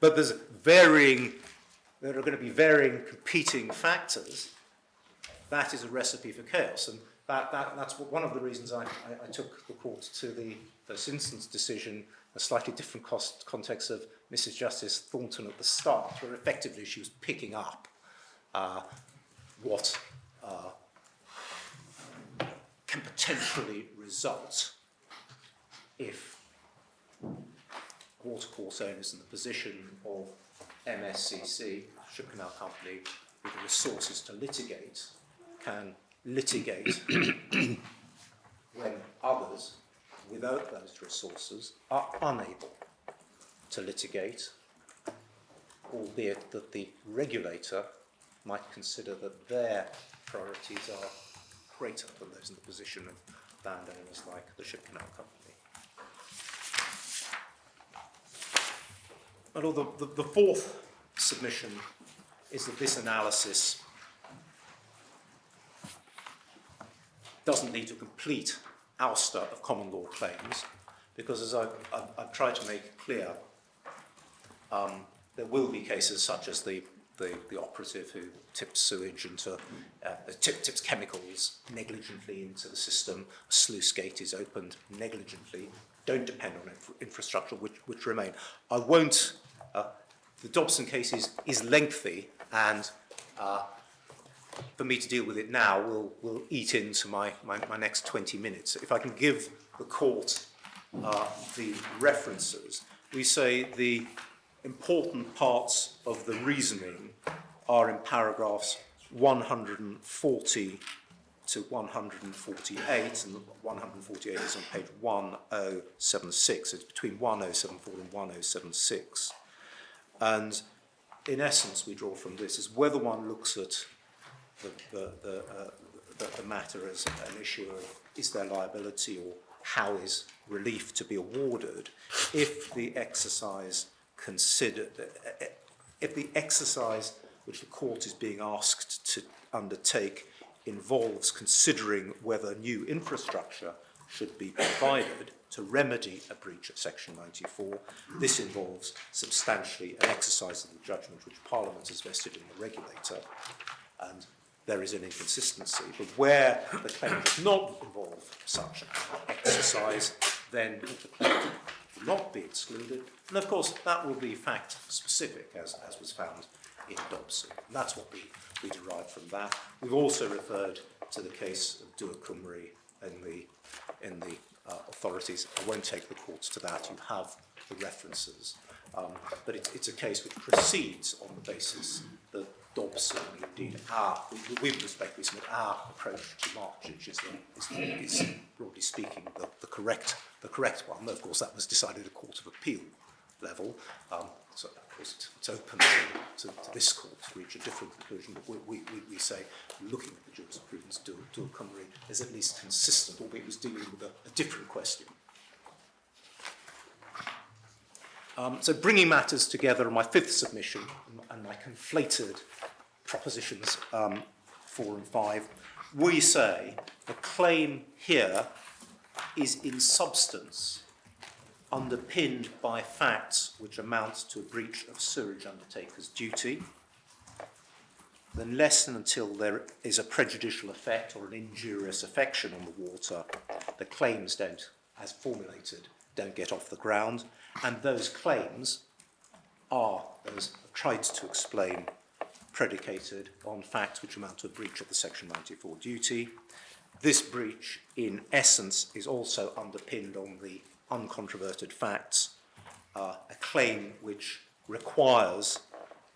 but there are going to be varying competing factors, that is a recipe for chaos. And that's one of the reasons I took the court to the first instance decision, a slightly different context of Mrs. Justice Thornton at the start, where effectively she was picking up what can potentially result if watercourse owners in the position of MSCC, Ship Canal Company, with the resources to litigate, can litigate when others, without those resources, are unable to litigate, albeit that the regulator might consider that their priorities are greater than those in the position of landowners like the Ship Canal Company. And the fourth submission is that this analysis doesn't need to complete ouster of common law claims, because as I've tried to make clear, there will be cases such as the operative who tips sewage into, tips chemicals negligently into the system, a sluice gate is opened negligently, don't depend on infrastructure which remain. I won't, the Dobson case is lengthy, and for me to deal with it now will eat into my next 20 minutes. If I can give the court the references, we say the important parts of the reasoning are in paragraphs 140 to 148, and 148 is on page 1076. It's between 1074 and 1076. And in essence, we draw from this is whether one looks at the matter as an issue of is there liability or how is relief to be awarded, if the exercise which the court is being asked to undertake involves considering whether new infrastructure should be provided to remedy a breach of Section 94. This involves substantially an exercise of the judgment which Parliament has vested in the regulator, and there is an inconsistency. But where the claim does not involve such exercise, then the claim will not be excluded. And of course, that will be fact-specific, as was found in Dobson. And that's what we derive from that. We've also referred to the case of Dua Cymru in the authorities. I won't take the courts to that. You have the references. But it's a case which proceeds on the basis that Dobson, indeed, we respectfully submit our approach to Marchich is broadly speaking the correct one. Of course, that was decided at a Court of Appeal level. So of course it's open to this court to reach a different conclusion. But we say, looking at the jurisprudence, Dua Cymru is at least consistent, albeit it was dealing with a different question. So bringing matters together on my fifth submission and my conflated propositions 4 and 5, we say the claim here is in substance underpinned by facts which amount to a breach of sewerage undertaker's duty, unless and until there is a prejudicial effect or an injurious affection on the water, the claims don't, as formulated, don't get off the ground. And those claims are, as I've tried to explain, predicated on facts which amount to a breach of the Section 94 duty. This breach, in essence, is also underpinned on the uncontroverted facts, a claim which requires,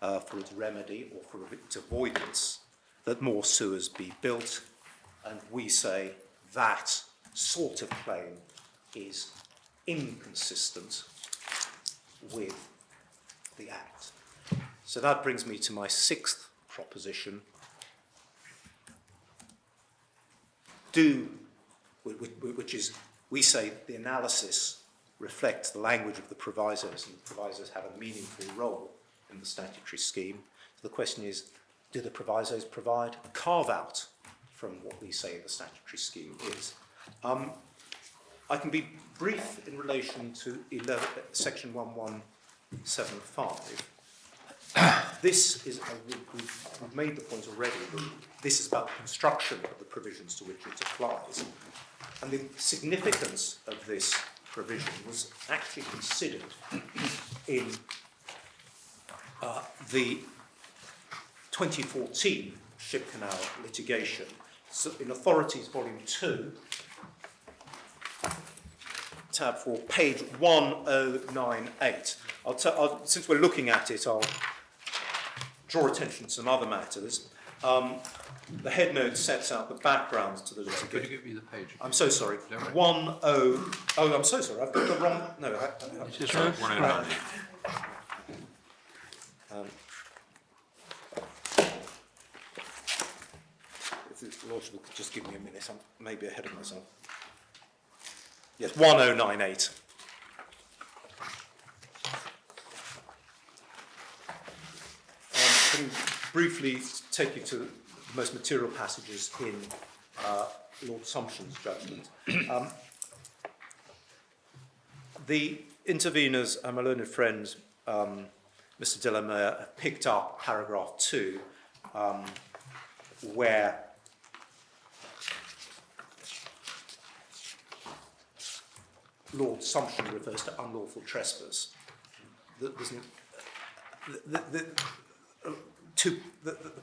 for its remedy or for its avoidance, that more sewers be built. And we say that sort of claim is inconsistent with the Act. So that brings me to my sixth proposition. Which is, we say the analysis reflects the language of the provisos, and the provisos have a meaningful role in the statutory scheme. So the question is, do the provisos provide a carve-out from what we say the statutory scheme is? I can be brief in relation to Section 1175. This is, we've made the point already, that this is about the construction of the provisions to which it applies. And the significance of this provision was actually considered in the 2014 Ship Canal litigation. So in Authorities Volume 2, tab 4, page 1098. Since we're looking at it, I'll draw attention to some other matters. The head note sets out the background to the litigation. Could you give me the page? I'm so sorry. No, I'm so sorry. I've got the wrong. No, It is 109. if the Lordship could just give me a minute, I'm maybe ahead of myself. Yes, 1098. Can briefly take you to the most material passages in Lord Sumption's judgment. The interveners, my learned friend, Mr. Delamere, picked up paragraph 2, where Lord Sumption refers to unlawful trespass. The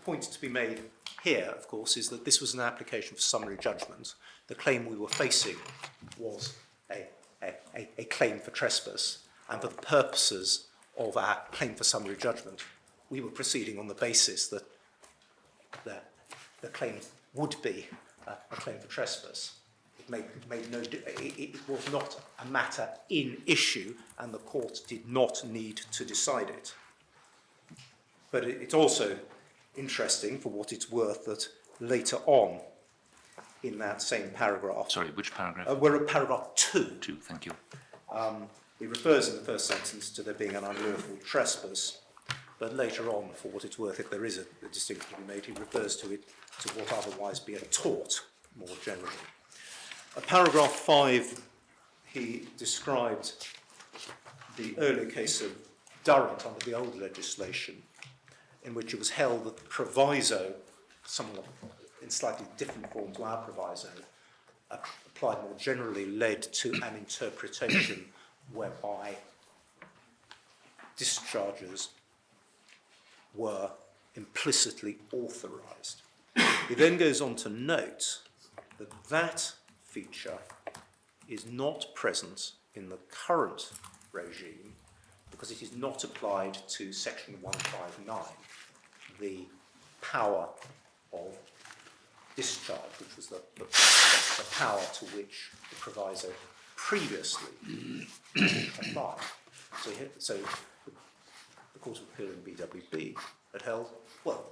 point to be made here, of course, is that this was an application for summary judgment. The claim we were facing was a claim for trespass, and for the purposes of our claim for summary judgment, we were proceeding on the basis that the claim would be a claim for trespass. It was not a matter in issue, and the court did not need to decide it. But it's also interesting, for what it's worth, that later on in that same paragraph... Sorry, which paragraph? We're at paragraph 2. 2, thank you. He refers in the first sentence to there being an unlawful trespass, but later on, for what it's worth, if there is a distinction to be made, he refers to it to what otherwise be a tort, more generally. Paragraph 5, he described the earlier case of Durrant under the old legislation, in which it was held that the proviso, somewhat in slightly different form to our proviso, applied more generally, led to an interpretation whereby discharges were implicitly authorised. He then goes on to note that that feature is not present in the current regime because it is not applied to section 159, the power of discharge, which was the power to which the proviso previously applied. So the Court of Appeal in BWB had held, well,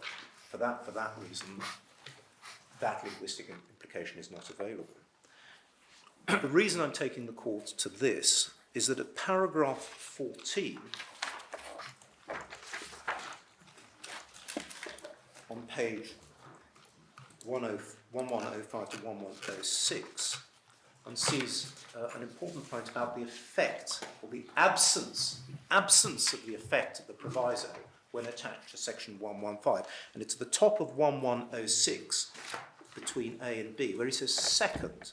for that reason, that linguistic implication is not available. The reason I'm taking the court to this is that at paragraph 14, on page 1105 to 1106, one sees an important point about the effect, or the absence of the effect of the proviso when attached to section 115. And it's at the top of 1106, between A and B, where he says, second,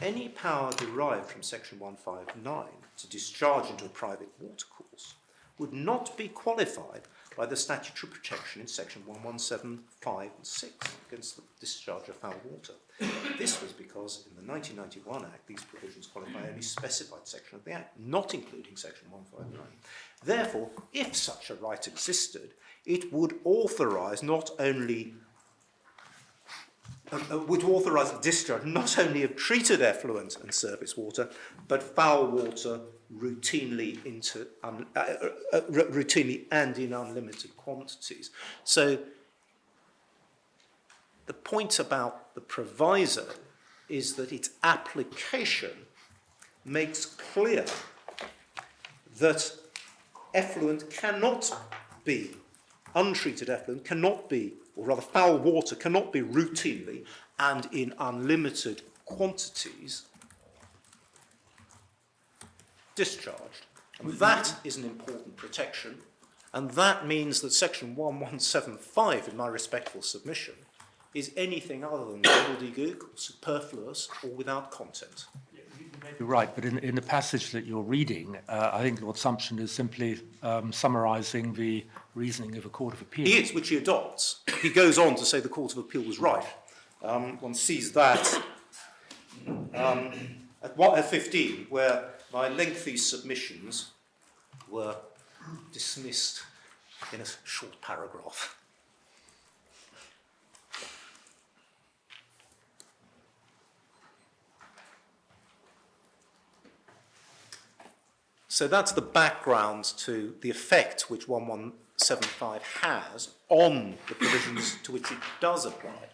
any power derived from section 159 to discharge into a private watercourse would not be qualified by the statutory protection in section 1175 and 6 against the discharge of foul water. This was because in the 1991 Act, these provisions qualify only specified section of the Act, not including section 159. Therefore, if such a right existed, it would authorise not only would authorise the discharge not only of treated effluent and surface water, but foul water routinely and in unlimited quantities. So the point about the proviso is that its application makes clear that effluent cannot be, untreated effluent cannot be, or rather foul water cannot be routinely and in unlimited quantities discharged. And that is an important protection, and that means that section 1175, in my respectful submission, is anything other than gobbledygook, or superfluous, or without content. You're right, but in the passage that you're reading, I think Lord Sumption is simply summarising the reasoning of a Court of Appeal. He is, which he adopts. He goes on to say the Court of Appeal was right. One sees that at 15, where my lengthy submissions were dismissed in a short paragraph. So that's the background to the effect which 1175 has on the provisions to which it does apply.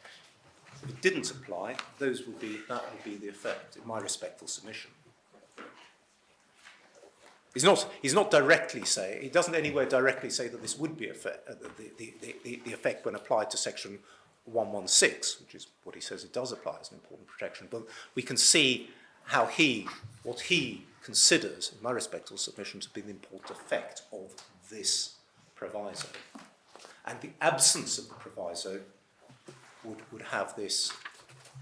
If it didn't apply, that would be the effect, in my respectful submission. He's not directly saying, he doesn't anywhere directly say that this would be the effect when applied to section 116, which is what he says it does apply as an important protection. But we can see how what he considers, in my respectful submission, to be the important effect of this proviso. And the absence of the proviso would have this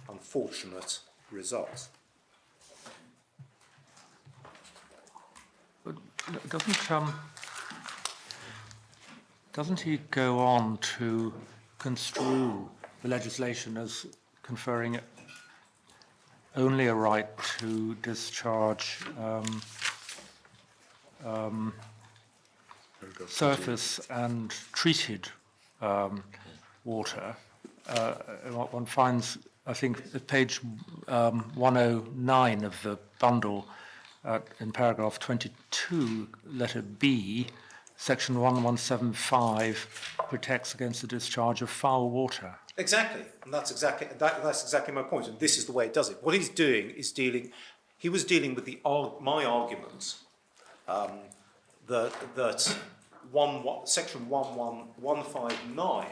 unfortunate result. But doesn't he go on to construe the legislation as conferring only a right to discharge surface and treated water? One finds, I think, at page 109 of the bundle, in paragraph 22, letter B, section 1175 protects against the discharge of foul water. Exactly, and that's exactly my point. And this is the way it does it. What he's doing is he was dealing with my argument that section 11159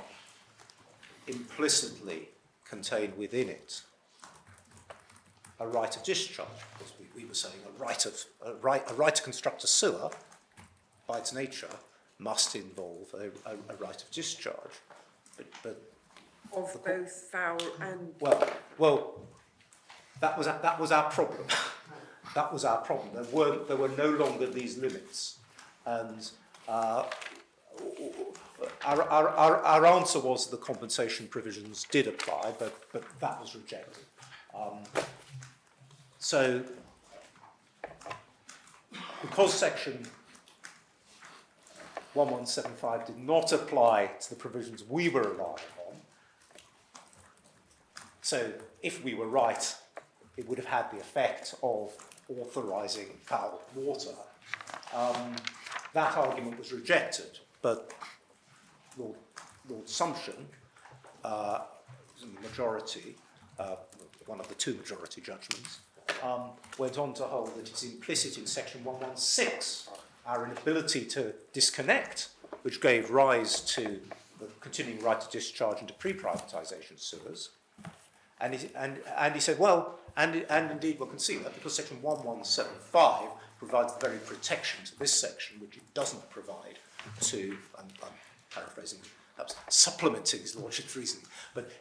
implicitly contained within it a right of discharge, because we were saying a right to construct a sewer, by its nature, must involve a right of discharge. But Of both foul and... well, that was our problem. That was our problem. There were no longer these limits, and our answer was the compensation provisions did apply, but that was rejected. So, because section 1175 did not apply to the provisions we were relying on, so if we were right, it would have had the effect of authorising foul water. That argument was rejected, but Lord Sumption, the majority, one of the two majority judgments, went on to hold that it's implicit in section 116, our inability to disconnect, which gave rise to the continuing right to discharge into pre-privatisation sewers. And he said, well, and indeed one can see that because section 1175 provides the very protection to this section, which it doesn't provide to, I'm paraphrasing, perhaps supplementing his lordship's reasoning, but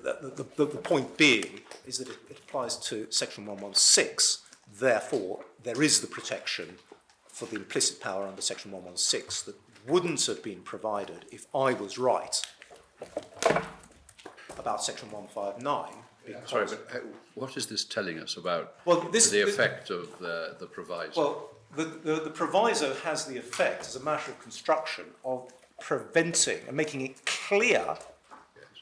the point being is that it applies to section 116, therefore there is the protection for the implicit power under section 116 that wouldn't have been provided if I was right about section 159. Sorry, but what is this telling us about the effect of the proviso? Well, the proviso has the effect, as a matter of construction, of preventing and making it clear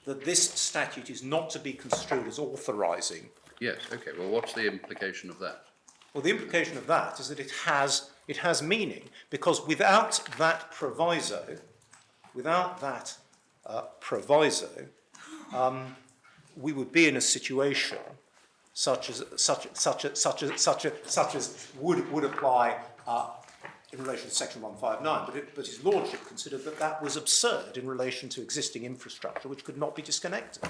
that this statute is not to be construed as authorising. Yes, okay, well, what's the implication of that? Well, the implication of that is that it has meaning, because without that proviso, we would be in a situation such as would apply in relation to section 159. But his lordship considered that was absurd in relation to existing infrastructure, which could not be disconnected.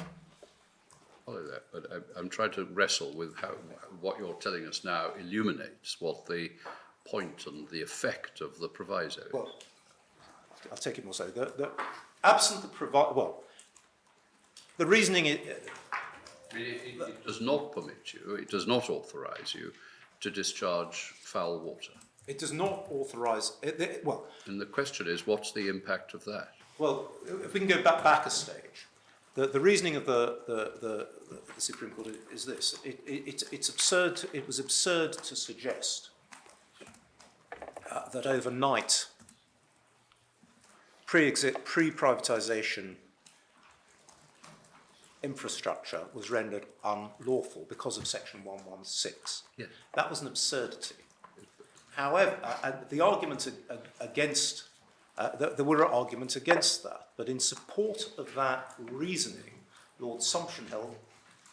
Follow that, but I'm trying to wrestle with how what you're telling us now illuminates what the point and the effect of the proviso is. Well, I'll take it more so. The absent the proviso, well, the reasoning is... It does not permit you, it does not authorise you to discharge foul water. It does not authorise... well... And the question is, what's the impact of that? Well, if we can go back a stage, the reasoning of the Supreme Court is this. It's absurd. It was absurd to suggest that overnight pre-privatisation infrastructure was rendered unlawful because of section 116. Yes. That was an absurdity. However, the argument against there were arguments against that, but in support of that reasoning, Lord Sumption held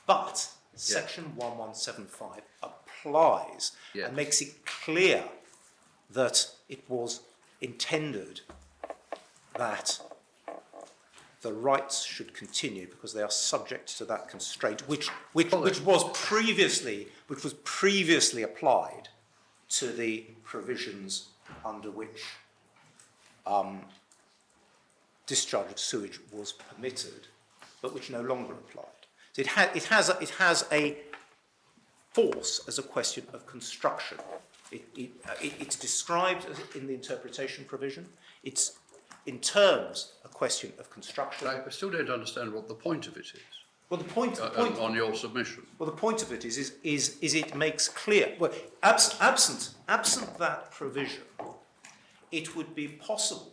But Section 1175 applies Yeah. and makes it clear that it was intended that the rights should continue because they are subject to that constraint, which was previously applied to the provisions under which discharge of sewage was permitted, but which no longer applied. So it has a force as a question of construction. It's described in the interpretation provision. It's in terms a question of construction. But I still don't understand what the point of it is. Well, the point On your submission. well, the point of it is it makes clear. Well, absent that provision, it would be possible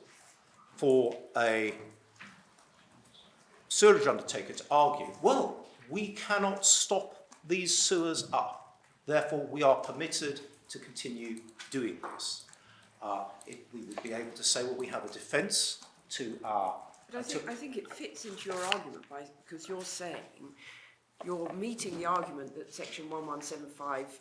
for a sewerage undertaker to argue, well, we cannot stop these sewers up, therefore we are permitted to continue doing this. We would be able to say, well, we have a defence to our... But I think it fits into your argument because you're saying, you're meeting the argument that Section 1175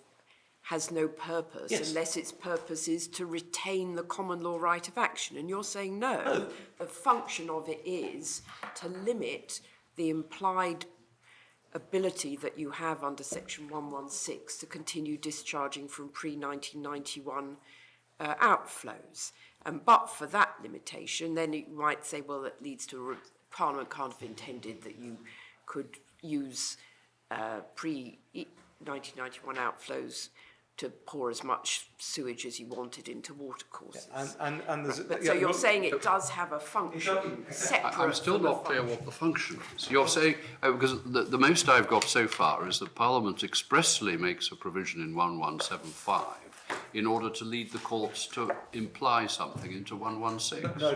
has no purpose Yes. unless its purpose is to retain the common law right of action. And you're saying no, the function of it is to limit the implied ability that you have under Section 116 to continue discharging from pre-1991 outflows. But for that limitation, then you might say, well, that leads to Parliament can't have intended that you could use pre-1991 outflows to pour as much sewage as you wanted into watercourses. And there's, So you're saying it does have a function separate I'm still from the not clear function. what the function is. You're saying, because the most I've got so far is that Parliament expressly makes a provision in 1175 in order to lead the courts to imply something into 116. No,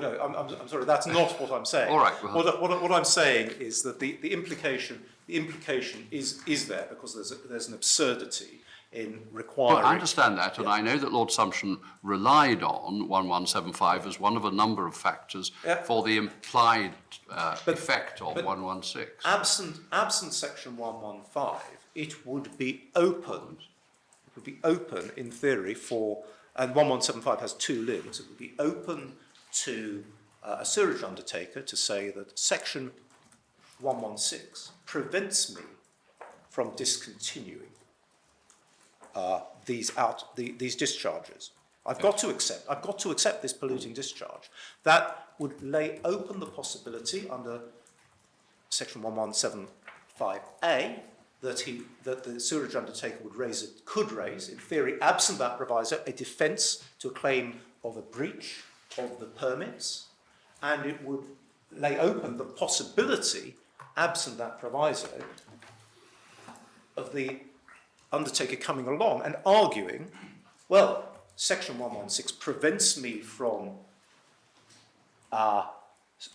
I'm sorry, that's not what I'm saying. All right, well- What I'm saying is that the implication is there because there's an absurdity in requiring... Well, I understand that, and I know that Lord Sumption relied on 1175 as one of a number of factors for the implied effect of 116. Absent Section 115, it would be open. It would be open in theory for, and 1175 has two limbs. It would be open to a sewerage undertaker to say that Section 116 prevents me from discontinuing these discharges. I've got to accept this polluting discharge. That would lay open the possibility under Section 1175A that the sewerage undertaker could raise, in theory, absent that proviso, a defence to a claim of a breach of the permits, and it would lay open the possibility, absent that proviso, of the undertaker coming along and arguing, well, Section 116 prevents me from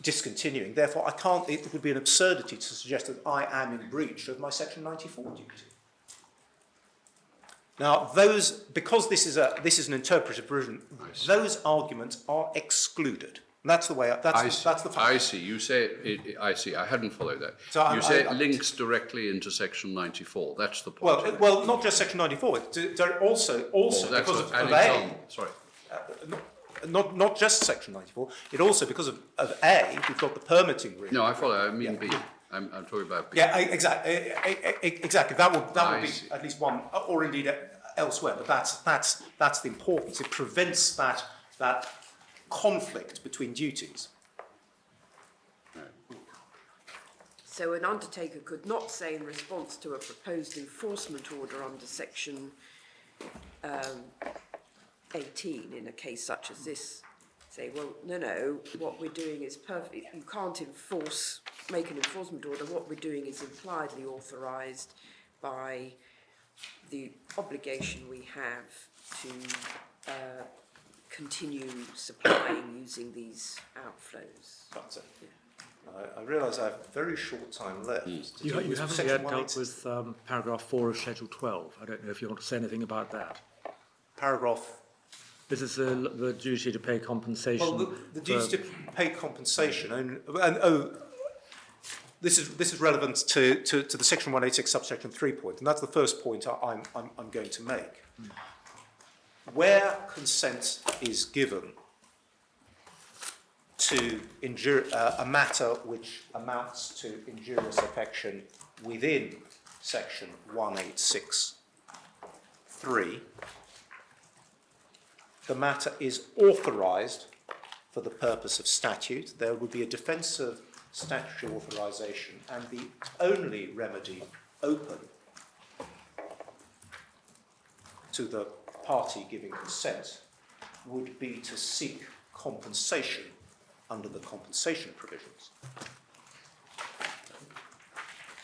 discontinuing, therefore I can't, it would be an absurdity to suggest that I am in breach of my Section 94 duty. Now, because this is an interpretive provision, those arguments are excluded. And that's the way, that's the fact. I see. You say I see. I hadn't followed that. So you say it links directly into Section 94. That's the point. Well, not just Section 94. Also that's because of an A. example. Sorry. Not just Section 94. It also because of A. We've got the permitting regime. No, I follow. I mean B. I'm talking about B. Yeah, exactly. That would be see. at least one, or indeed elsewhere. But that's the importance. It prevents that conflict between duties. So an undertaker could not say in response to a proposed enforcement order under Section 18 in a case such as this, say, well, no, what we're doing is perfect. You can't make an enforcement order. What we're doing is impliedly authorised by the obligation we have to continue supplying using these outflows. That's it. I realise I have very short time left. to You deal with haven't Section yet 186. dealt with paragraph 4 of Schedule 12. I don't know if you want to say anything about that. Paragraph. This is the duty to pay compensation. Well, the duty to pay compensation, this is relevant to the section 186 subsection 3 point, and that's the first point I'm going to make. Where consent is given to a matter which amounts to injurious affection within section 186(3), the matter is authorised for the purpose of statute. There would be a defence of statutory authorisation, and the only remedy open to the party giving consent would be to seek compensation under the compensation provisions.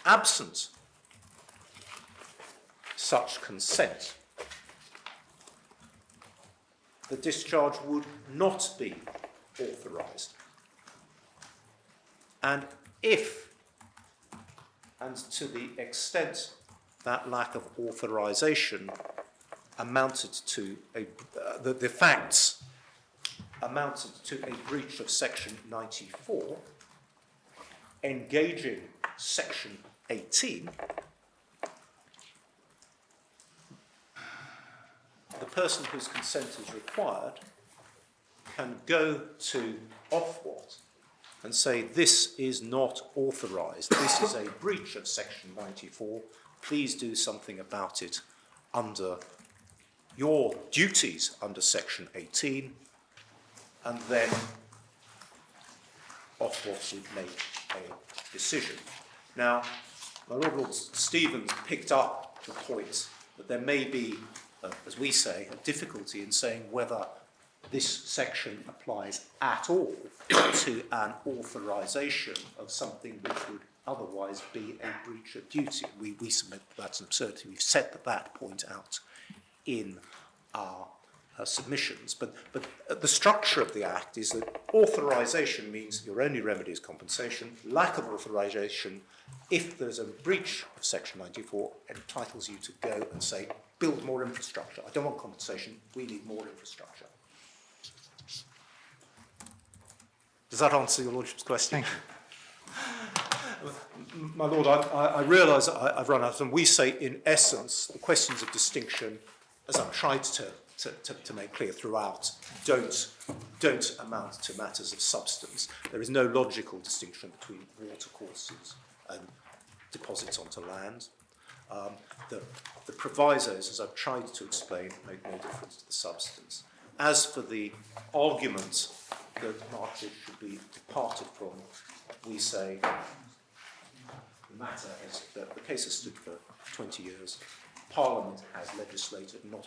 Absent such consent, the discharge would not be authorised. And if, and to the extent that lack of authorisation amounted to the facts amounted to a breach of section 94, engaging section 18, the person whose consent is required can go to Ofwat and say, this is not authorised, this is a breach of section 94, please do something about it under your duties under section 18, and then Ofwat would make a decision. Now, my Lord Stevens picked up the point that there may be, as we say, a difficulty in saying whether this section applies at all to an authorisation of something which would otherwise be a breach of duty. We submit that's an absurdity. We've set that point out in our submissions, but the structure of the Act is that authorisation means your only remedy is compensation. Lack of authorisation, if there's a breach of section 94, entitles you to go and say, build more infrastructure. I don't want compensation, we need more infrastructure. Does that answer your Lordship's question? Thank you. My Lord, I realise I've run out, and we say, in essence, the questions of distinction, as I've tried to make clear throughout, don't amount to matters of substance. There is no logical distinction between watercourses and deposits onto land. The provisos, as I've tried to explain, make no difference to the substance. As for the argument that market should be departed from, we say the matter is that the case has stood for 20 years. Parliament has legislated, not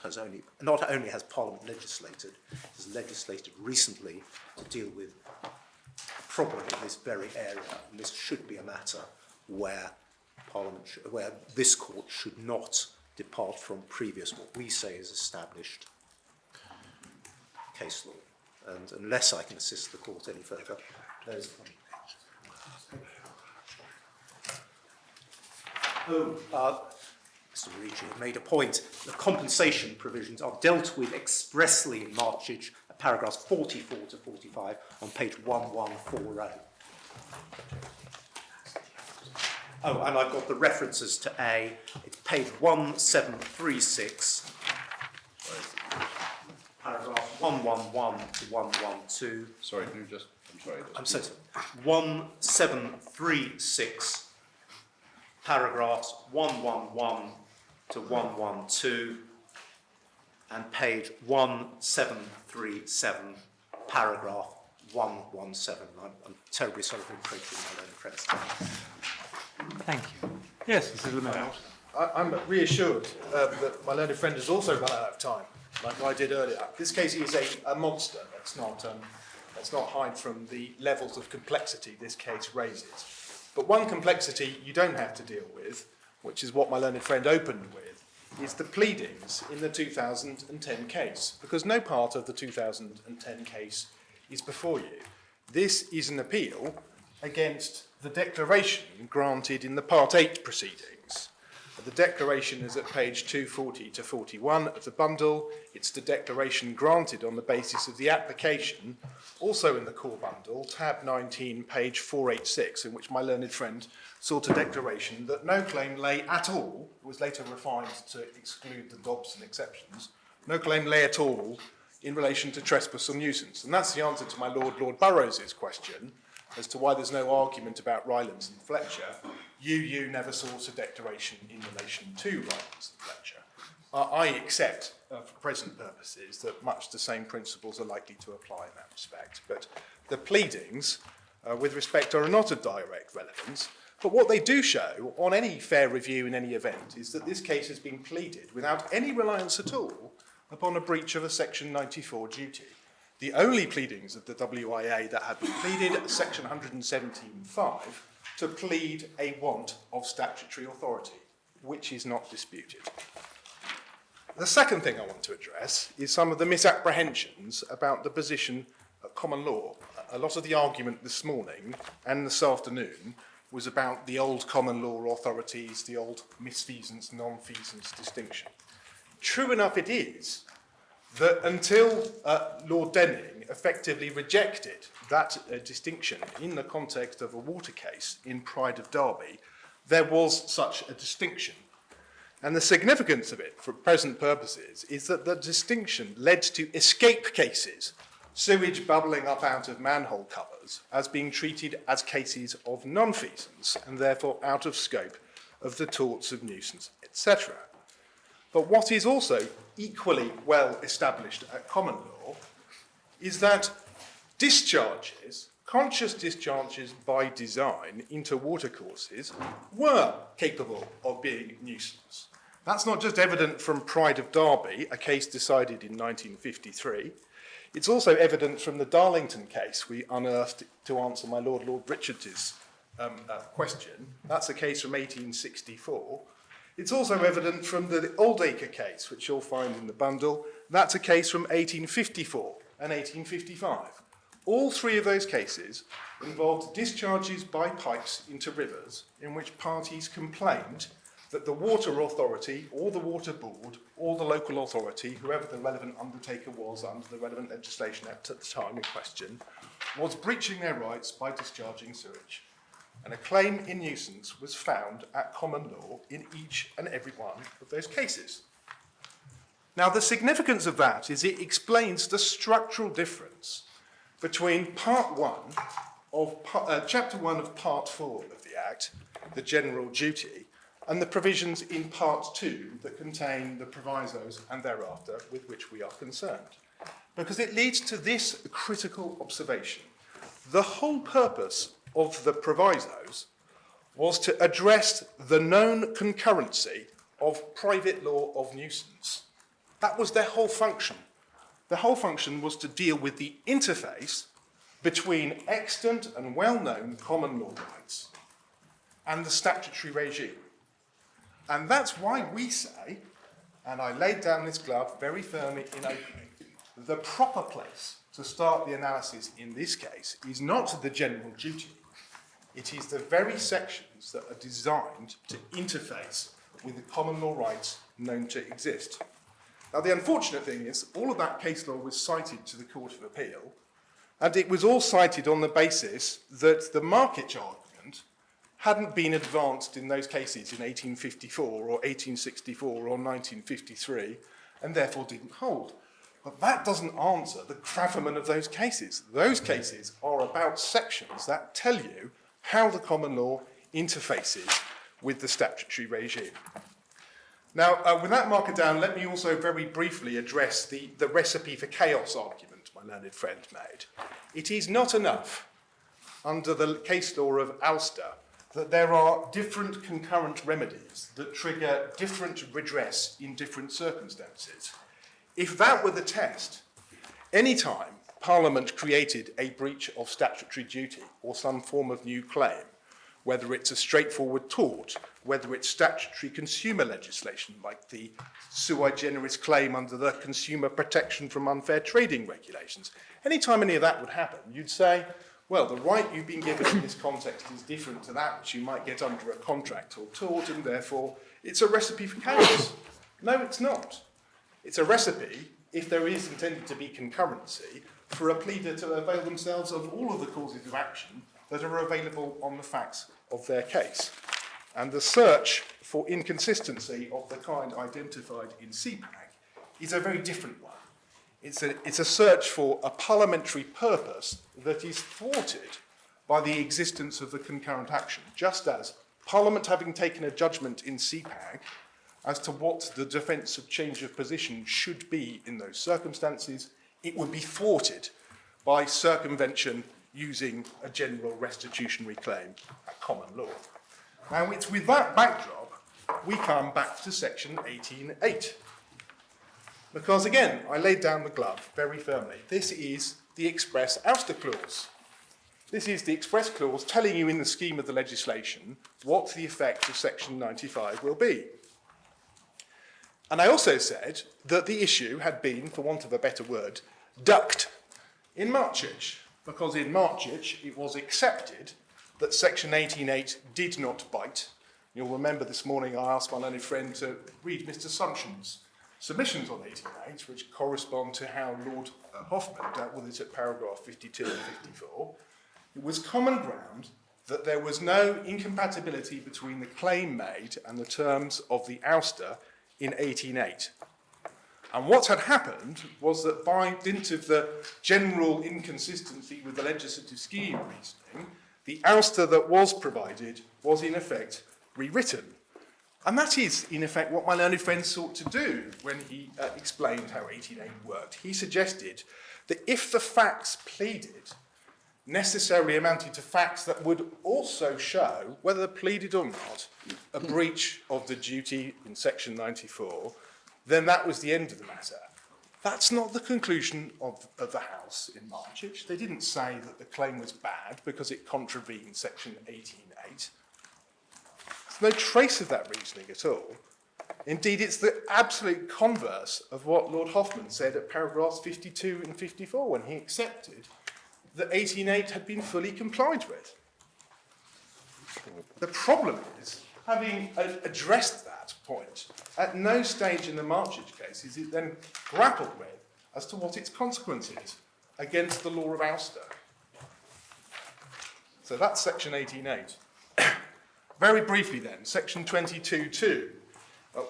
only has Parliament legislated, it has legislated recently to deal with a problem in this very area, and this should be a matter where where this court should not depart from previous, what we say is established case law. And unless I can assist the court any further, there's Mr. Ricci made a point. The compensation provisions are dealt with expressly in Marchage, paragraphs 44 to 45 on page 1140. Oh, and I've got the references to A. It's page 1736, paragraph 111 to 112. Sorry, can you just, I'm sorry. I'm so sorry. 1736, paragraphs 111 to 112, and page 1737, paragraph 117. I'm terribly sorry for encroaching my own press. Thank you. Yes, Mr. Lamont. I'm reassured that my learned friend has also run out of time, like I did earlier. This case is a monster. Let's not hide from the levels of complexity this case raises. But one complexity you don't have to deal with, which is what my learned friend opened with, is the pleadings in the 2010 case, because no part of the 2010 case is before you. This is an appeal against the declaration granted in the Part 8 proceedings. The declaration is at page 240 to 41 of the bundle. It's the declaration granted on the basis of the application, also in the core bundle, tab 19, page 486, in which my learned friend sought a declaration that no claim lay at all, was later refined to exclude the Dobson exceptions, no claim lay at all in relation to trespass or nuisance. And that's the answer to my Lord Burroughs' question as to why there's no argument about Rylands and Fletcher. You never sought a declaration in relation to Rylands and Fletcher. I accept, for present purposes, that much the same principles are likely to apply in that respect. But the pleadings, with respect, are not of direct relevance. But what they do show, on any fair review in any event, is that this case has been pleaded without any reliance at all upon a breach of a Section 94 duty. The only pleadings of the WIA that have been pleaded are Section 117.5 to plead a want of statutory authority, which is not disputed. The second thing I want to address is some of the misapprehensions about the position of common law. A lot of the argument this morning and this afternoon was about the old common law authorities, the old misfeasance, non-feasance distinction. True enough it is that until Lord Denning effectively rejected that distinction in the context of a water case in Pride of Derby, there was such a distinction. And the significance of it, for present purposes, is that the distinction led to escape cases, sewage bubbling up out of manhole covers, as being treated as cases of non-feasance and therefore out of scope of the torts of nuisance, etc. But what is also equally well established at common law is that discharges, conscious discharges by design into watercourses, were capable of being nuisance. That's not just evident from Pride of Derby, a case decided in 1953. It's also evident from the Darlington case we unearthed to answer my Lord Richards' question. That's a case from 1864. It's also evident from the Oldacre case, which you'll find in the bundle. That's a case from 1854 and 1855. All three of those cases involved discharges by pipes into rivers in which parties complained that the water authority or the water board or the local authority, whoever the relevant undertaker was under the relevant legislation at the time in question, was breaching their rights by discharging sewage. And a claim in nuisance was found at common law in each and every one of those cases. Now, the significance of that is it explains the structural difference between Part 1 of Chapter 1 of Part 4 of the Act, the general duty, and the provisions in Part 2 that contain the provisos and thereafter with which we are concerned. Because it leads to this critical observation. The whole purpose of the provisos was to address the known concurrency of private law of nuisance. That was their whole function. The whole function was to deal with the interface between extant and well-known common law rights and the statutory regime. And that's why we say, and I laid down this glove very firmly in opening, the proper place to start the analysis in this case is not the general duty. It is the very sections that are designed to interface with the common law rights known to exist. Now, the unfortunate thing is, all of that case law was cited to the Court of Appeal, and it was all cited on the basis that the market argument hadn't been advanced in those cases in 1854 or 1864 or 1953, and therefore didn't hold. But that doesn't answer the gravamen of those cases. Those cases are about sections that tell you how the common law interfaces with the statutory regime. Now, with that marker down, let me also very briefly address the recipe for chaos argument my learned friend made. It is not enough, under the case law of Ulster, that there are different concurrent remedies that trigger different redress in different circumstances. If that were the test, any time Parliament created a breach of statutory duty or some form of new claim, whether it's a straightforward tort, whether it's statutory consumer legislation like the sui generis claim under the Consumer Protection from Unfair Trading regulations, any time any of that would happen, you'd say, well, the right you've been given in this context is different to that which you might get under a contract or tort, and therefore it's a recipe for chaos. No, it's not. It's a recipe, if there is intended to be concurrency, for a pleader to avail themselves of all of the causes of action that are available on the facts of their case. And the search for inconsistency of the kind identified in CPAG is a very different one. It's a search for a parliamentary purpose that is thwarted by the existence of the concurrent action, just as Parliament having taken a judgment in CPAG as to what the defence of change of position should be in those circumstances, it would be thwarted by circumvention using a general restitutionary claim at common law. Now, it's with that backdrop we come back to section 18.8. Because again, I laid down the glove very firmly. This is the express ouster clause. This is the express clause telling you in the scheme of the legislation what the effect of section 95 will be. And I also said that the issue had been, for want of a better word, ducked in Marchich, because in Marchich it was accepted that section 18.8 did not bite. You'll remember this morning I asked my learned friend to read Mr. Sumption's submissions on 18.8, which correspond to how Lord Hoffman dealt with it at paragraph 52 and 54. It was common ground that there was no incompatibility between the claim made and the terms of the ouster in 18.8. And what had happened was that by dint of the general inconsistency with the legislative scheme reasoning, the ouster that was provided was in effect rewritten. And that is, in effect, what my learned friend sought to do when he explained how 18.8 worked. He suggested that if the facts pleaded necessarily amounted to facts that would also show, whether pleaded or not, a breach of the duty in section 94, then that was the end of the matter. That's not the conclusion of the House in Marchich. They didn't say that the claim was bad because it contravened section 18.8. There's no trace of that reasoning at all. Indeed, it's the absolute converse of what Lord Hoffman said at paragraphs 52 and 54 when he accepted that 18.8 had been fully complied with. The problem is, having addressed that point, at no stage in the Marchich case is it then grappled with as to what its consequence is against the law of ouster. So that's section 18.8. Very briefly then, section 22.2.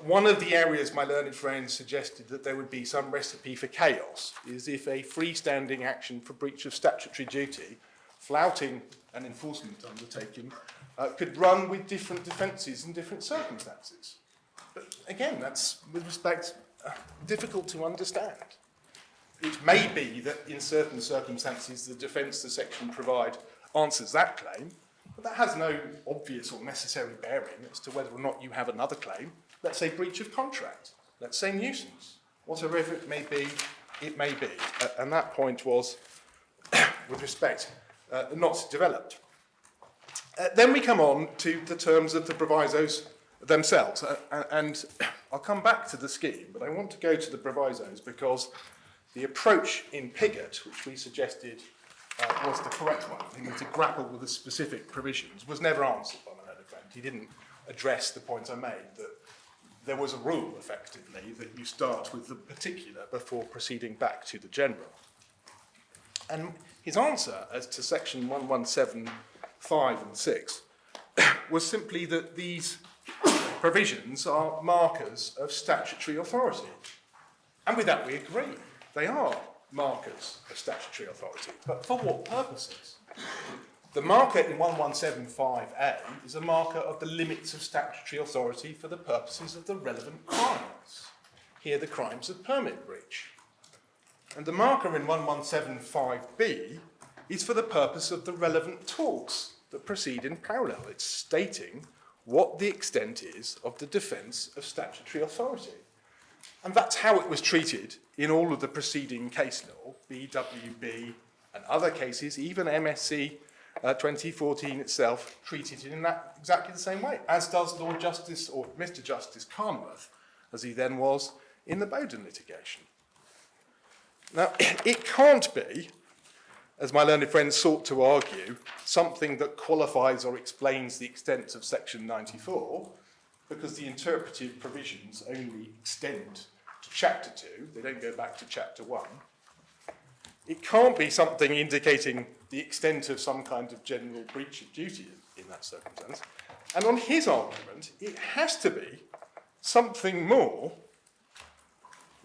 One of the areas my learned friend suggested that there would be some recipe for chaos is if a freestanding action for breach of statutory duty, flouting an enforcement undertaking, could run with different defences in different circumstances. But again, that's, with respect, difficult to understand. It may be that in certain circumstances the defence the section provide answers that claim, but that has no obvious or necessary bearing as to whether or not you have another claim. Let's say breach of contract, let's say nuisance, whatever it may be, it may be. And that point was, with respect, not developed. Then we come on to the terms of the provisos themselves. And I'll come back to the scheme, but I want to go to the provisos because the approach in Pigott, which we suggested was the correct one, namely to grapple with the specific provisions, was never answered by my learned friend. He didn't address the point I made, that there was a rule, effectively, that you start with the particular before proceeding back to the general. And his answer as to section 117(5) and 6 was simply that these provisions are markers of statutory authority. And with that we agree. They are markers of statutory authority. But for what purposes? The marker in 117(5)(a) is a marker of the limits of statutory authority for the purposes of the relevant crimes. Here, the crimes of permit breach. And the marker in 117(5)(b) is for the purpose of the relevant torts that proceed in parallel. It's stating what the extent is of the defence of statutory authority. And that's how it was treated in all of the preceding case law, BWB and other cases, even MSC 2014 itself treated it in that exactly the same way, as does Lord Justice, or Mr. Justice Carnworth, as he then was in the Bowden litigation. Now, it can't be as my learned friend sought to argue, something that qualifies or explains the extent of section 94, because the interpretive provisions only extend to chapter 2, they don't go back to chapter 1. It can't be something indicating the extent of some kind of general breach of duty in that circumstance. And on his argument, it has to be something more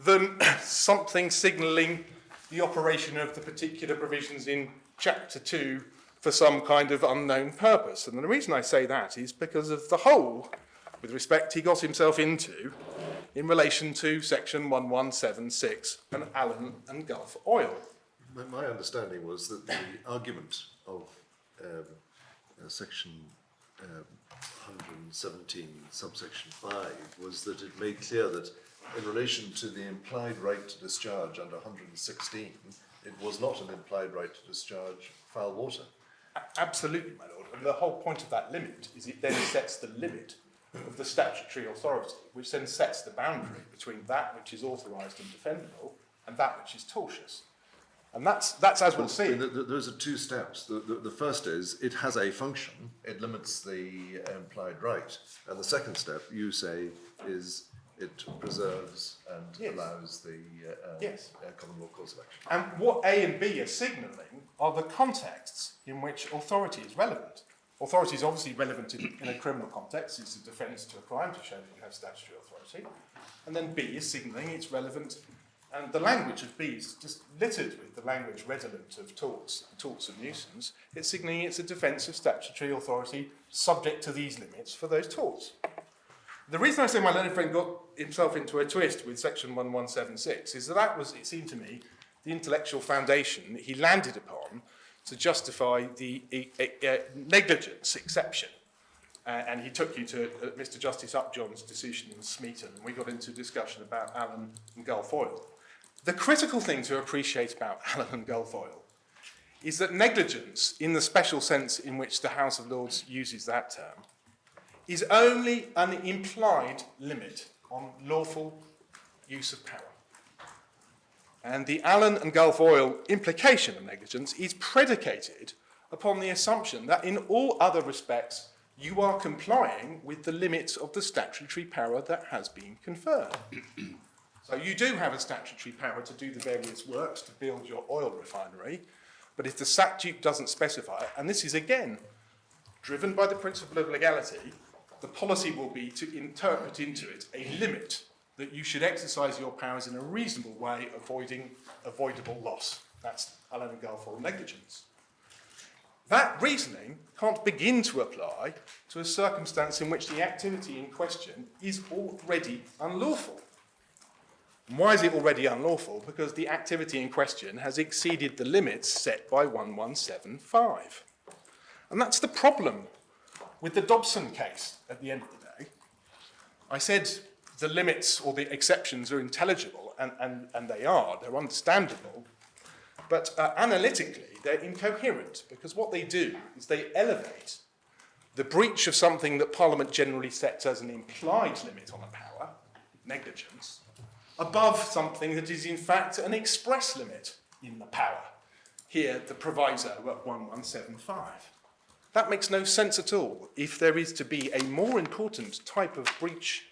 than something signalling the operation of the particular provisions in chapter 2 for some kind of unknown purpose. And the reason I say that is because of the hole, with respect, he got himself into in relation to section 1176 and Allen and Gulf Oil. My understanding was that the argument of section 117, subsection 5, was that it made clear that in relation to the implied right to discharge under 116, it was not an implied right to discharge foul water. Absolutely, my lord. And the whole point of that limit is it then sets the limit of the statutory authority, which then sets the boundary between that which is authorised and defendable and that which is tortious. And that's as we'll see. Those are two steps. The first is it has a function, it limits the implied right. And the second step, you say, is it preserves and allows the common law cause of action. And what A and B are signalling are the contexts in which authority is relevant. Authority is obviously relevant in a criminal context. It's a defence to a crime to show that you have statutory authority. And then B is signalling it's relevant. And the language of B is just littered with the language redolent of torts of nuisance. It's signalling it's a defence of statutory authority subject to these limits for those torts. The reason I say my learned friend got himself into a twist with section 1176 is that was, it seemed to me, the intellectual foundation he landed upon to justify the negligence exception. And he took you to Mr. Justice Upjohn's decision in Smeaton, and we got into discussion about Allen and Gulf Oil. The critical thing to appreciate about Allen and Gulf Oil is that negligence, in the special sense in which the House of Lords uses that term, is only an implied limit on lawful use of power. And the Allen and Gulf Oil implication of negligence is predicated upon the assumption that in all other respects you are complying with the limits of the statutory power that has been conferred. So you do have a statutory power to do the various works to build your oil refinery, but if the statute doesn't specify it, and this is again driven by the principle of legality, the policy will be to interpret into it a limit that you should exercise your powers in a reasonable way, avoiding avoidable loss. That's Allen and Gulf Oil negligence. That reasoning can't begin to apply to a circumstance in which the activity in question is already unlawful. And why is it already unlawful? Because the activity in question has exceeded the limits set by 1175. And that's the problem with the Dobson case at the end of the day. I said the limits or the exceptions are intelligible, and they are, they're understandable, but analytically they're incoherent, because what they do is they elevate the breach of something that Parliament generally sets as an implied limit on a power, negligence, above something that is in fact an express limit in the power, here the proviso at 1175. That makes no sense at all. If there is to be a more important type of breach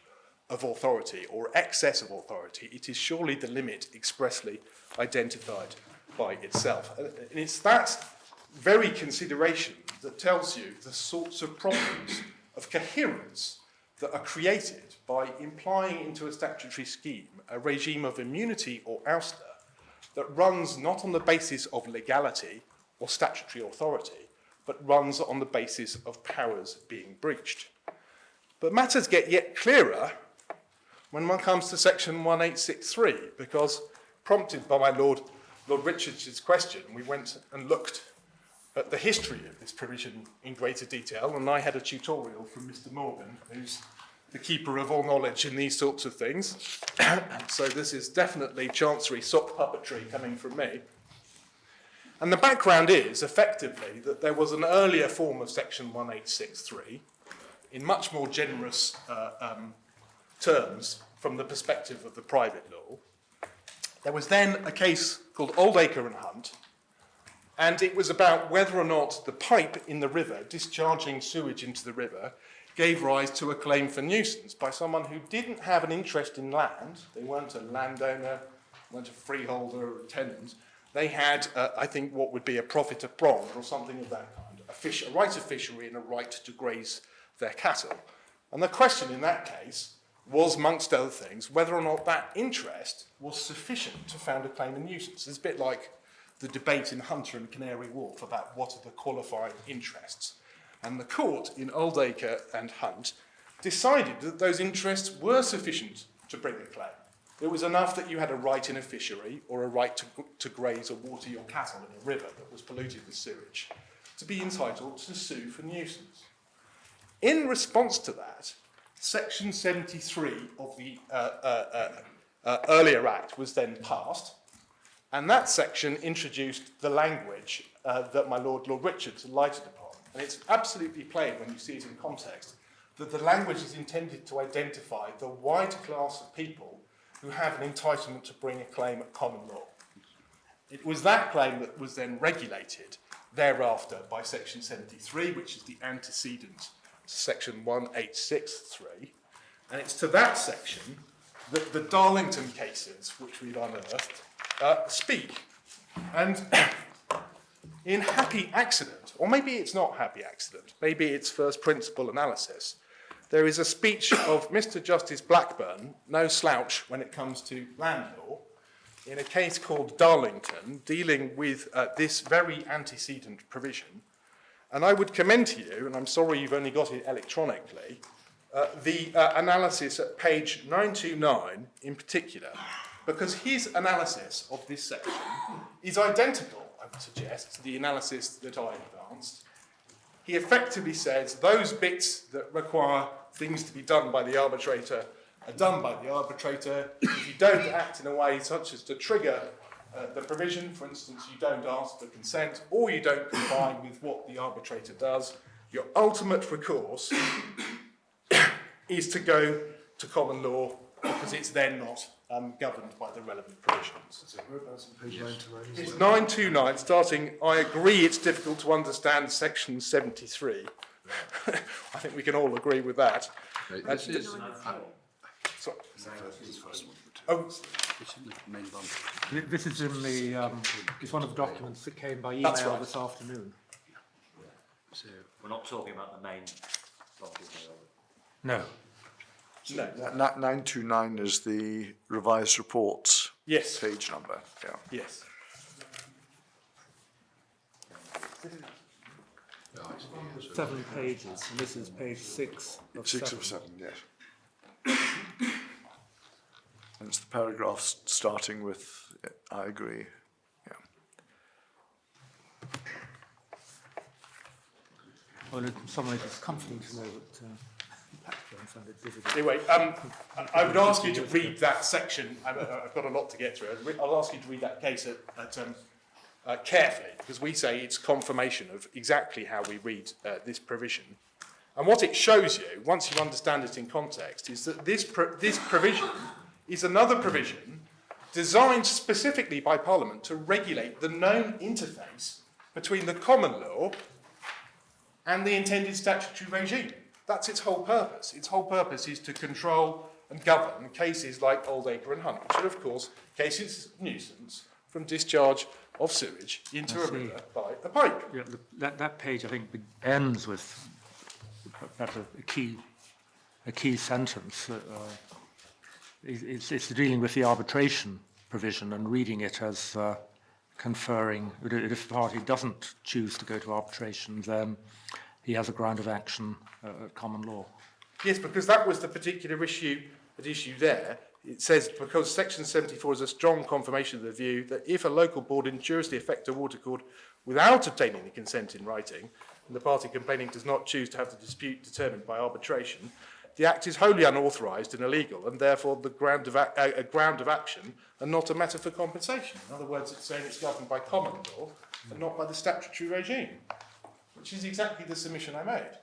of authority or excess of authority, it is surely the limit expressly identified by itself. And it's that very consideration that tells you the sorts of problems of coherence that are created by implying into a statutory scheme a regime of immunity or ouster that runs not on the basis of legality or statutory authority, but runs on the basis of powers being breached. But matters get yet clearer when one comes to section 1863, because prompted by my Lord Richards' question, we went and looked at the history of this provision in greater detail, and I had a tutorial from Mr. Morgan, who's the keeper of all knowledge in these sorts of things. So this is definitely Chancery sock puppetry coming from me. And the background is, effectively, that there was an earlier form of section 1863, in much more generous terms from the perspective of the private law. There was then a case called Oldacre and Hunt, And it was about whether or not the pipe in the river, discharging sewage into the river, gave rise to a claim for nuisance by someone who didn't have an interest in land. They weren't a landowner, weren't a freeholder or a tenant. They had, I think, what would be a profit of bond or something of that kind, a right of fishery and a right to graze their cattle. And the question in that case was, amongst other things, whether or not that interest was sufficient to found a claim of nuisance. It's a bit like the debate in Hunter and Canary Wharf about what are the qualifying interests. And the court in Oldacre and Hunt decided that those interests were sufficient to bring a claim. It was enough that you had a right in a fishery or a right to graze or water your cattle in a river that was polluted with sewage to be entitled to sue for nuisance. In response to that, Section 73 of the earlier Act was then passed, and that section introduced the language that my Lord Richards lighted upon. And it's absolutely plain when you see it in context that the language is intended to identify the wide class of people who have an entitlement to bring a claim at common law. It was that claim that was then regulated thereafter by Section 73, which is the antecedent to Section 1863. And it's to that section that the Darlington cases, which we've unearthed, speak. And in happy accident, or maybe it's not happy accident, maybe it's first principle analysis, there is a speech of Mr. Justice Blackburn, no slouch when it comes to land law, in a case called Darlington, dealing with this very antecedent provision. And I would commend to you, and I'm sorry you've only got it electronically, the analysis at page 929 in particular, because his analysis of this section is identical, I would suggest, to the analysis that I advanced. He effectively says those bits that require things to be done by the arbitrator are done by the arbitrator. If you don't act in a way such as to trigger the provision, for instance, you don't ask for consent or you don't comply with what the arbitrator does, your ultimate recourse is to go to common law because it's then not governed by the relevant provisions. It's 929, starting, I agree it's difficult to understand Section 73. I think we can all agree with that. This is, So, oh, it's in the main bundle. This is in the, it's one of the documents that came by That's email right. this afternoon. So, We're not talking about the main bundle here, are we? No. no. 929 is the revised reports Yes. page number. Yeah. Yes. yeah, I see, yeah, so- 7 pages, and this is page 6 of 6 7. of 7, yes. And it's the paragraphs starting with, I agree. Yeah. Well, in some ways it's comforting to know that Blackburn found it difficult. Anyway, I would ask you to read that section. I've got a lot to get through. I'll ask you to read that case carefully, because we say it's confirmation of exactly how we read this provision. And what it shows you, once you understand it in context, is that this provision is another provision designed specifically by Parliament to regulate the known interface between the common law and the intended statutory regime. That's its whole purpose. Its whole purpose is to control and govern cases like Oldacre and Hunt, which are, of course, cases of nuisance from discharge of sewage into a river by a pipe. Yeah, that page, I think, ends with that's a key sentence. It's dealing with the arbitration provision and reading it as conferring, if the party doesn't choose to go to arbitration, then he has a ground of action at common law. Yes, because that was the particular issue at issue there. It says, because Section 74 is a strong confirmation of the view that if a local board injuriously affect a water court without obtaining the consent in writing, and the party complaining does not choose to have the dispute determined by arbitration, the act is wholly unauthorised and illegal, and therefore the a ground of action and not a matter for compensation. In other words, it's saying it's governed by common law and not by the statutory regime, which is exactly the submission I made.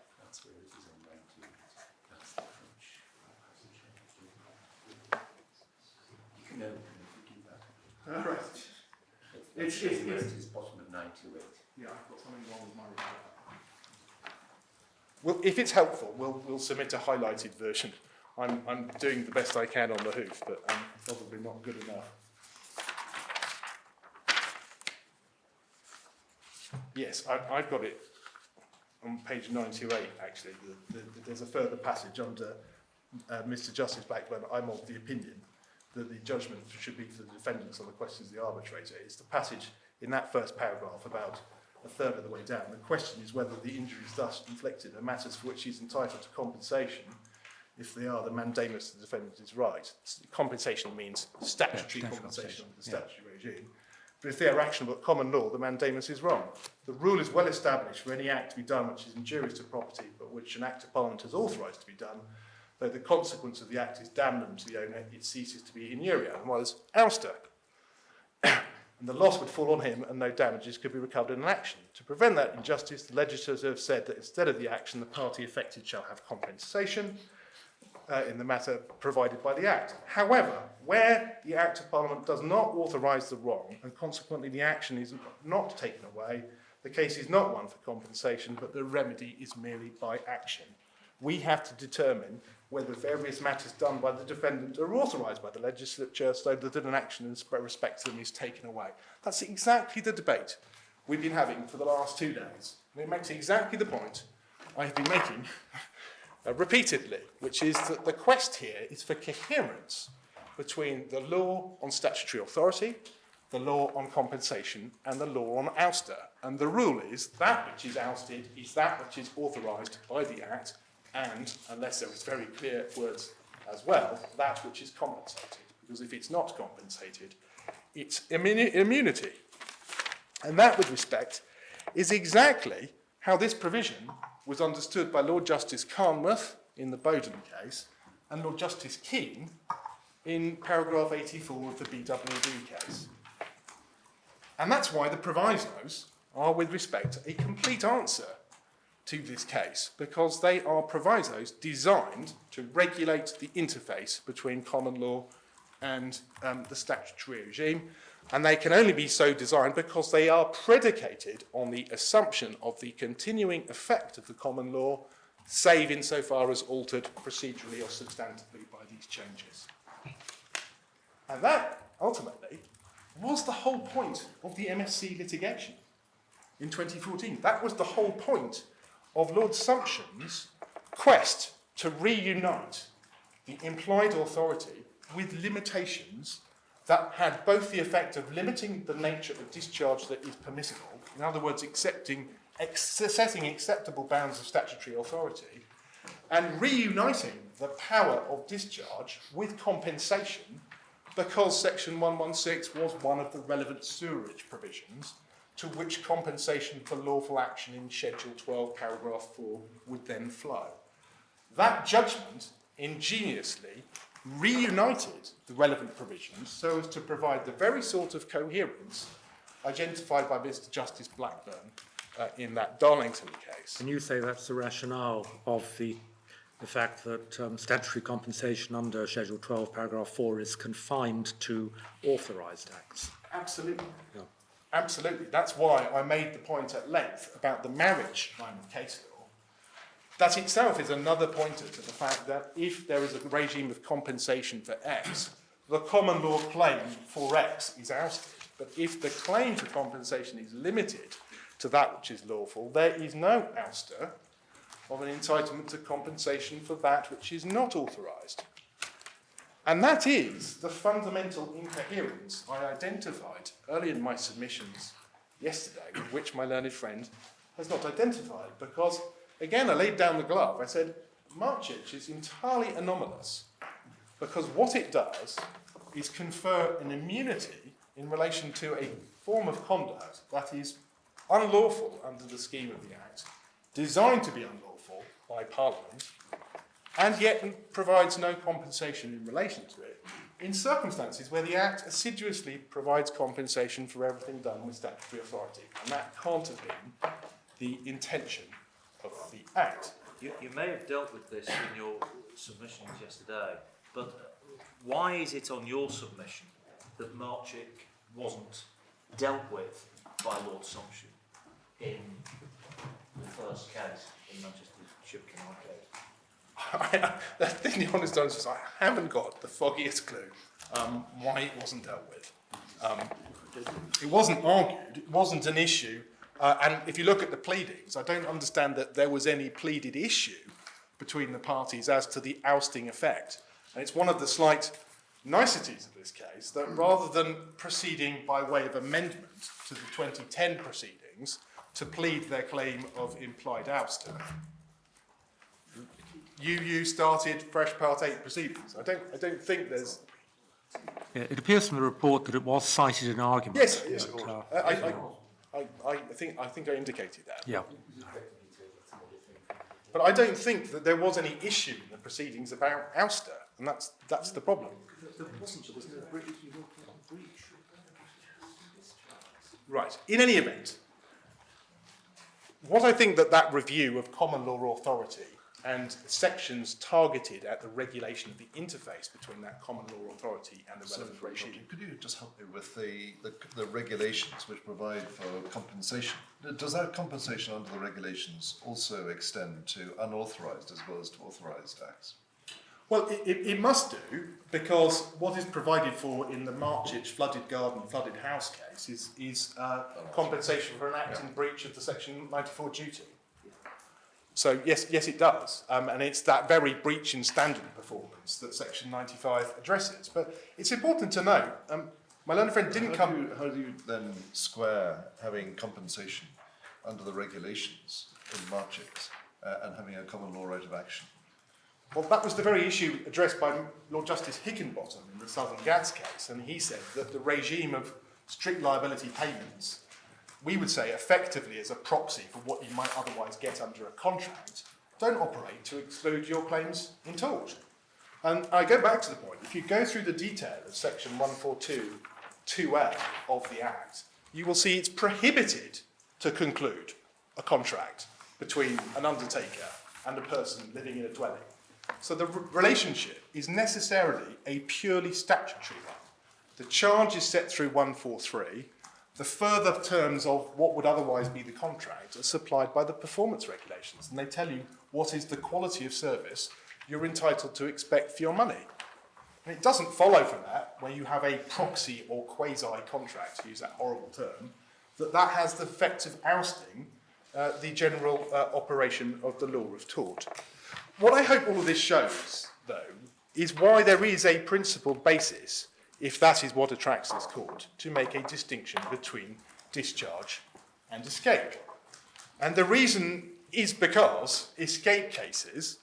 No, we can do that. All right. It's bottom of 19. to it. Yeah, I've got something wrong with my report. Well, if it's helpful, we'll submit a highlighted version. I'm doing the best I can on the hoof, but probably not good enough. Yes, I've got it on page 928, actually. There's a further passage under Mr. Justice Blackburn. I'm of the opinion that the judgment should be for the defendants on the questions of the arbitrator. It's the passage in that first paragraph about a third of the way down. The question is whether the injuries thus inflicted are matters for which he's entitled to compensation. If they are, the mandamus to the defendant is right. Compensation means statutory compensation under the statutory regime. But if they are actionable at common law, the mandamus is wrong. The rule is well established for any act to be done which is injurious to property, but which an Act of Parliament has authorised to be done, though the consequence of the act is damnum to the owner, it ceases to be inuria, and was ouster. And the loss would fall on him, and no damages could be recovered in an action. To prevent that injustice, the legislature have said that instead of the action, the party affected shall have compensation in the matter provided by the Act. However, where the Act of Parliament does not authorise the wrong, and consequently the action is not taken away, the case is not one for compensation, but the remedy is merely by action. We have to determine whether various matters done by the defendant are authorised by the legislature so that an action in respect to them is taken away. That's exactly the debate we've been having for the last 2 days. And it makes exactly the point I have been making repeatedly, which is that the quest here is for coherence between the law on statutory authority, the law on compensation, and the law on ouster. And the rule is that which is ousted is that which is authorised by the Act, and, unless there is very clear words as well, that which is compensated. Because if it's not compensated, it's immunity. And that, with respect, is exactly how this provision was understood by Lord Justice Carnmouth in the Bowden case and Lord Justice Keane in paragraph 84 of the BWD case. And that's why the provisos are, with respect, a complete answer to this case, because they are provisos designed to regulate the interface between common law and the statutory regime, and they can only be so designed because they are predicated on the assumption of the continuing effect of the common law, save insofar as altered procedurally or substantively by these changes. And that, ultimately, was the whole point of the MSc litigation in 2014. That was the whole point of Lord Sumption's quest to reunite the implied authority with limitations that had both the effect of limiting the nature of discharge that is permissible, in other words, setting acceptable bounds of statutory authority, and reuniting the power of discharge with compensation, because section 116 was one of the relevant sewerage provisions to which compensation for lawful action in Schedule 12, paragraph 4 would then flow. That judgment ingeniously reunited the relevant provisions so as to provide the very sort of coherence identified by Mr. Justice Blackburn in that Darlington case. Can you say that's the rationale of the fact that statutory compensation under Schedule 12, paragraph 4 is confined to authorised acts? Absolutely. Yeah. Absolutely. That's why I made the point at length about the marriage line of case law. That itself is another pointer to the fact that if there is a regime of compensation for X, the common law claim for X is ousted. But if the claim for compensation is limited to that which is lawful, there is no ouster of an entitlement to compensation for that which is not authorised. And that is the fundamental incoherence I identified early in my submissions yesterday, which my learned friend has not identified. Because, again, I laid down the glove. I said, Marchich is entirely anomalous, because what it does is confer an immunity in relation to a form of conduct that is unlawful under the scheme of the Act, designed to be unlawful by Parliament, and yet provides no compensation in relation to it, in circumstances where the Act assiduously provides compensation for everything done with statutory authority. And that can't have been the intention of the Act. You may have dealt with this in your submissions yesterday, but why is it on your submission that Marchich wasn't dealt with by Lord Sumption? in the first case, in Manchester Ship Canal case? The honest answer is I haven't got the foggiest clue why it wasn't dealt with. It wasn't argued, it wasn't an issue, and if you look at the pleadings, I don't understand that there was any pleaded issue between the parties as to the ousting effect. And it's one of the slight niceties of this case that rather than proceeding by way of amendment to the 2010 proceedings to plead their claim of implied ouster, you started fresh Part 8 proceedings. I don't think there's... Yeah, it appears from the report that it was cited in argument. Yes, but, I think I indicated that. yeah. But I don't think that there was any issue in the proceedings about ouster, and that's the problem. Right. In any event, what I think that review of common law authority and sections targeted at the regulation of the interface between that common law authority and the relevant regime. Could you just help me with the regulations which provide for compensation? Does that compensation under the regulations also extend to unauthorised as well as to authorised acts? Well, it must do, because what is provided for in the Marchich flooded garden, flooded house case is compensation for an act in breach of the Section 94 duty. So yes, it does, and it's that very breach in standard performance that Section 95 addresses. But it's important to note, my learned friend didn't come... How do you then square having compensation under the regulations in Marchich and having a common law right of action? Well, that was the very issue addressed by Lord Justice Higginbottom in the Southern Gas case, and he said that the regime of strict liability payments, we would say effectively as a proxy for what you might otherwise get under a contract, don't operate to exclude your claims in tort. And I go back to the point, if you go through the detail of section 142(2)A of the Act, you will see it's prohibited to conclude a contract between an undertaker and a person living in a dwelling. So the relationship is necessarily a purely statutory one. The charge is set through 143. The further terms of what would otherwise be the contract are supplied by the performance regulations, and they tell you what is the quality of service you're entitled to expect for your money. And it doesn't follow from that, where you have a proxy or quasi-contract, to use that horrible term, that has the effect of ousting the general operation of the law of tort. What I hope all of this shows, though, is why there is a principled basis, if that is what attracts this court, to make a distinction between discharge and escape. And the reason is because escape cases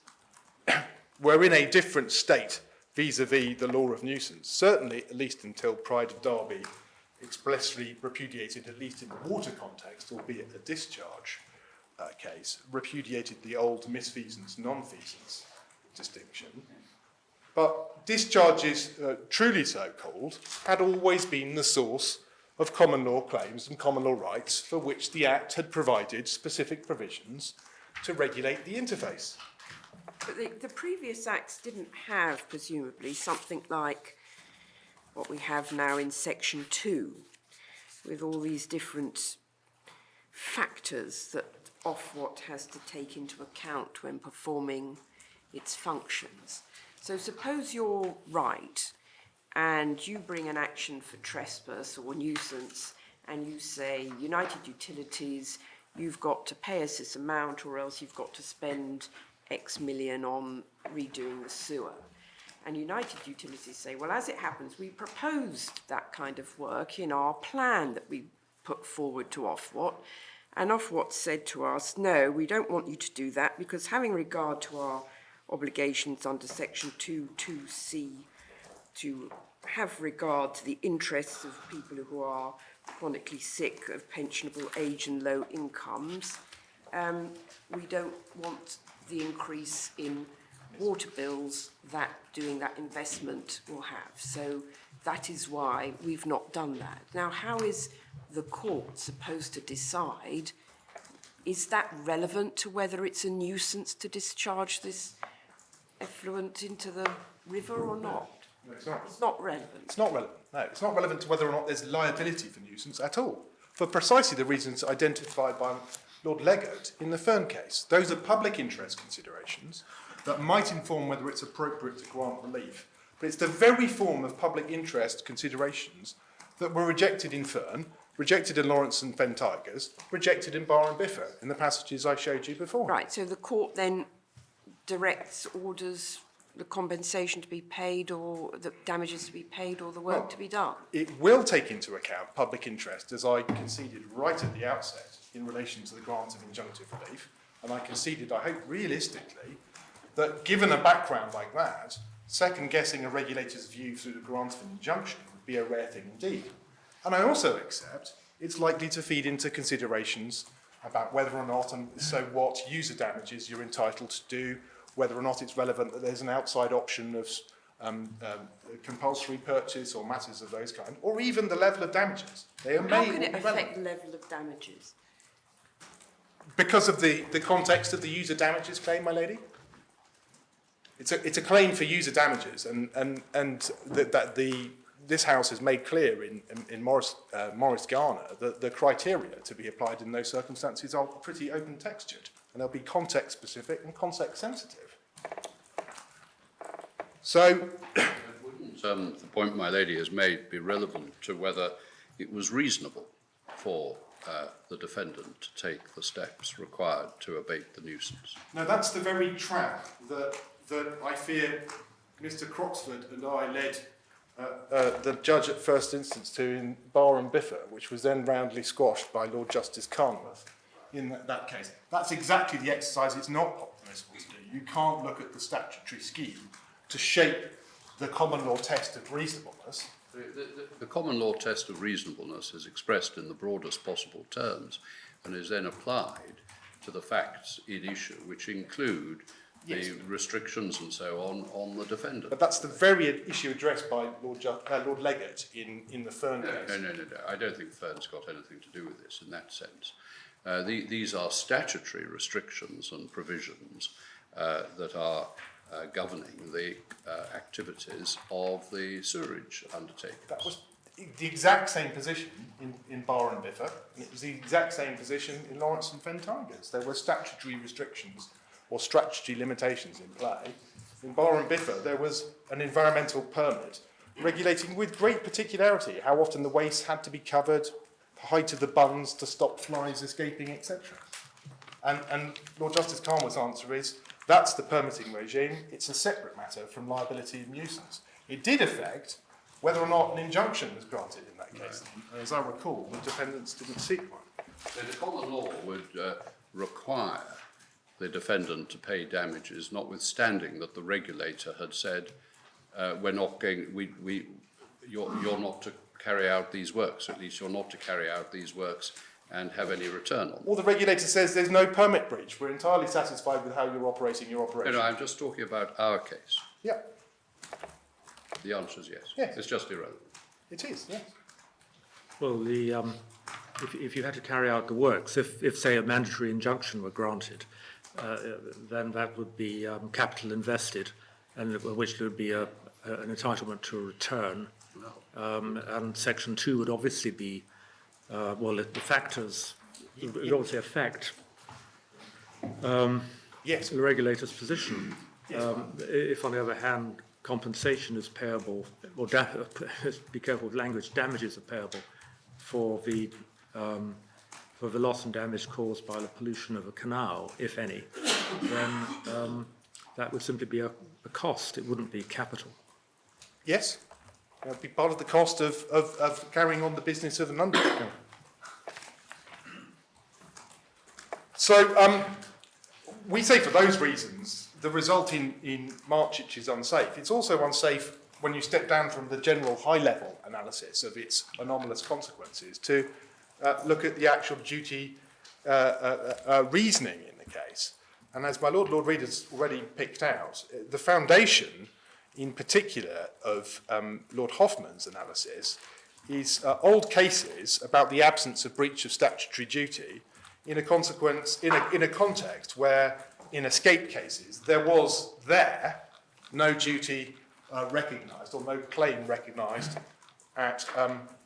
were in a different state vis-à-vis the law of nuisance, certainly at least until Pride of Derby expressly repudiated, at least in the water context, albeit a discharge case, repudiated the old misfeasance, non-feasance distinction. But discharges, truly so-called, had always been the source of common law claims and common law rights for which the Act had provided specific provisions to regulate the interface. But the previous acts didn't have, presumably, something like what we have now in Section 2, with all these different factors that Ofwat has to take into account when performing its functions. So suppose you're right and you bring an action for trespass or nuisance and you say, United Utilities, you've got to pay us this amount or else you've got to spend X million on redoing the sewer. And United Utilities say, well, as it happens, we proposed that kind of work in our plan that we put forward to Ofwat. And Ofwat said to us, no, we don't want you to do that because having regard to our obligations under Section 2(2)(c) to have regard to the interests of people who are chronically sick, of pensionable age and low incomes, we don't want the increase in water bills that doing that investment will have. So that is why we've not done that. Now, how is the court supposed to decide, is that relevant to whether it's a nuisance to discharge this effluent into the river or not? No, it's not. It's not relevant. It's not relevant. No, it's not relevant to whether or not there's liability for nuisance at all. for precisely the reasons identified by Lord Leggatt in the Fern case. Those are public interest considerations that might inform whether it's appropriate to grant relief. But it's the very form of public interest considerations that were rejected in Fern, rejected in Lawrence and Fen Tigers, rejected in Bar and Biffa in the passages I showed you before. Right, so the court then orders the compensation to be paid, or the damages to be paid, or the work to be done? It will take into account public interest, as I conceded right at the outset in relation to the grant of injunctive relief. And I conceded, I hope realistically, that given a background like that, second-guessing a regulator's view through the grant of an injunction would be a rare thing indeed. And I also accept it's likely to feed into considerations about whether or not, and so what, user damages you're entitled to do, whether or not it's relevant that there's an outside option of compulsory purchase or matters of those kind, or even the level of damages. They may How can be it affect relevant. the level of damages? Because of the context of the user damages claim, my lady. It's a claim for user damages, and this House has made clear in Morris Garner that the criteria to be applied in those circumstances are pretty open textured, and they'll be context specific and context sensitive. So, Wouldn't the point my lady has made be relevant to whether it was reasonable for the defendant to take the steps required to abate the nuisance? now that's the very trap that I fear Mr. Croxford and I led the judge at first instance to in Bar and Biffa, which was then roundly squashed by Lord Justice Carnworth in that case. That's exactly the exercise it's not permissible to do. You can't look at the statutory scheme to shape the common law test of reasonableness. The common law test of reasonableness is expressed in the broadest possible terms and is then applied to the facts in issue, which include the restrictions and so on the defendant. But that's the very issue addressed by Lord Leggatt in the Fern case. No. I don't think Fern's got anything to do with this in that sense. These are statutory restrictions and provisions that are governing the activities of the sewerage undertaking. That was the exact same position in Bar and Biffa, and it was the exact same position in Lawrence and Fen Tigers. There were statutory restrictions or statutory limitations in play. In Bar and Biffa, there was an environmental permit regulating with great particularity how often the waste had to be covered, the height of the bunds to stop flies escaping, etc. And Lord Justice Carnworth's answer is, that's the permitting regime, it's a separate matter from liability and nuisance. It did affect whether or not an injunction was granted in that case. And as I recall, the defendants didn't seek one. So the common law would require the defendant to pay damages, notwithstanding that the regulator had said, we're not going, you're not to carry out these works, at least you're not to carry out these works and have any return on them. Or the regulator says there's no permit breach, we're entirely satisfied with how you're operating your operation. No, I'm just talking about our case. Yeah, The answer is yes. Yes. It's just irrelevant. it is, yes. Well, if you had to carry out the works, if say a mandatory injunction were granted, then that would be capital invested, and which there would be an entitlement to a return. And Section 2 would obviously be, the factors would obviously affect Yes, the regulator's position. If, on the other hand, compensation is payable, or be careful with language, damages are payable for the loss and damage caused by the pollution of a canal, if any, then that would simply be a cost. It wouldn't be capital. yes. That would be part of the cost of carrying on the business of an undertaking. So, we say for those reasons, the result in Marchich is unsafe. It's also unsafe when you step down from the general high-level analysis of its anomalous consequences to look at the actual duty reasoning in the case. And as my Lord Reid has already picked out, the foundation, in particular, of Lord Hoffman's analysis is old cases about the absence of breach of statutory duty in a context where, in escape cases, there was no duty recognised or no claim recognised at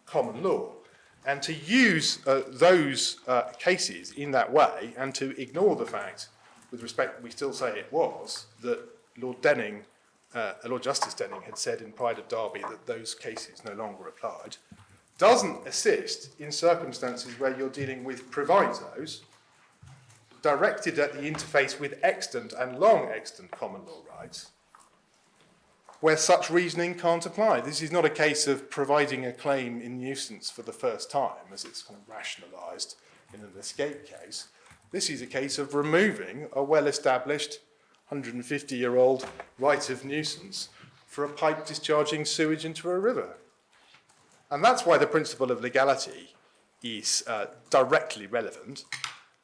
common law. And to use those cases in that way and to ignore the fact, with respect, we still say it was, that Lord Justice Denning had said in Pride of Derby that those cases no longer applied, doesn't assist in circumstances where you're dealing with provisos directed at the interface with extant and long extant common law rights, where such reasoning can't apply. This is not a case of providing a claim in nuisance for the first time, as it's kind of rationalised in an escape case. This is a case of removing a well-established 150-year-old right of nuisance for a pipe discharging sewage into a river. And that's why the principle of legality is directly relevant,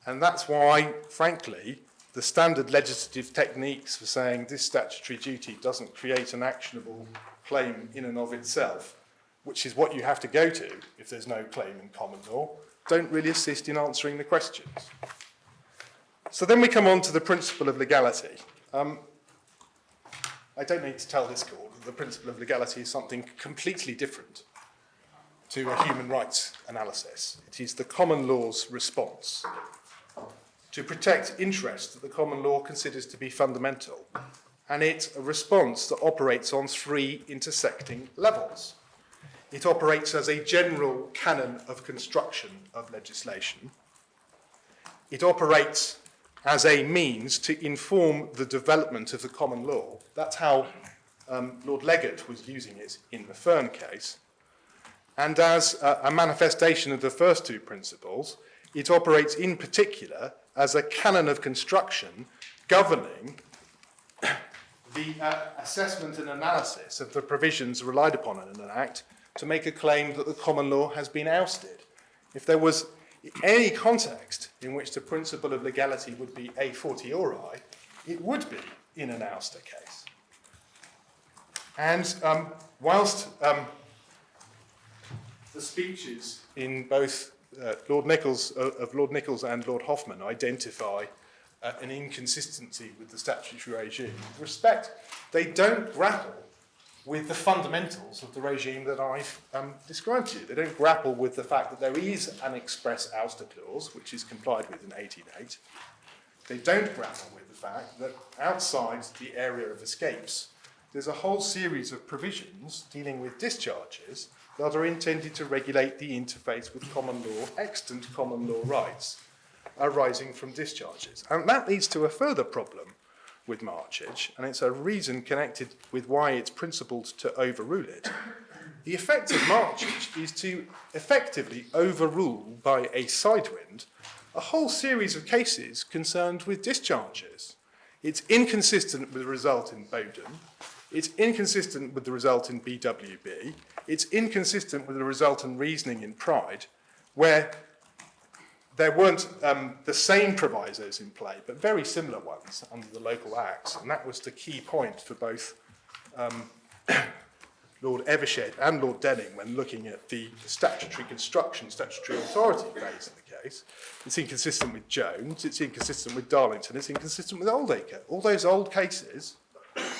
and that's why, frankly, the standard legislative techniques for saying this statutory duty doesn't create an actionable claim in and of itself, which is what you have to go to if there's no claim in common law, don't really assist in answering the questions. So then we come on to the principle of legality. I don't need to tell this court that the principle of legality is something completely different to a human rights analysis. It is the common law's response to protect interests that the common law considers to be fundamental. And it's a response that operates on three intersecting levels. It operates as a general canon of construction of legislation. It operates as a means to inform the development of the common law. That's how Lord Leggett was using it in the Fern case. And as a manifestation of the first two principles, it operates in particular as a canon of construction governing the assessment and analysis of the provisions relied upon in an act to make a claim that the common law has been ousted. If there was any context in which the principle of legality would be a fortiori, it would be in an ouster case. And whilst the speeches in both Lord Nichols and Lord Hoffman identify an inconsistency with the statutory regime, with respect, they don't grapple with the fundamentals of the regime that I've described to you. They don't grapple with the fact that there is an express ouster clause, which is complied with in 18.8. They don't grapple with the fact that outside the area of escapes, there's a whole series of provisions dealing with discharges that are intended to regulate the interface with common law, extant common law rights arising from discharges. And that leads to a further problem with Marchage, and it's a reason connected with why it's principled to overrule it. The effect of Marchage is to effectively overrule by a sidewind a whole series of cases concerned with discharges. It's inconsistent with the result in Bowden. It's inconsistent with the result in BWB. It's inconsistent with the result in reasoning in Pride, where there weren't the same provisos in play, but very similar ones under the local acts. And that was the key point for both Lord Evershed and Lord Denning when looking at the statutory construction, statutory authority phase of the case. It's inconsistent with Jones, it's inconsistent with Darlington, it's inconsistent with Oldacre. All those old cases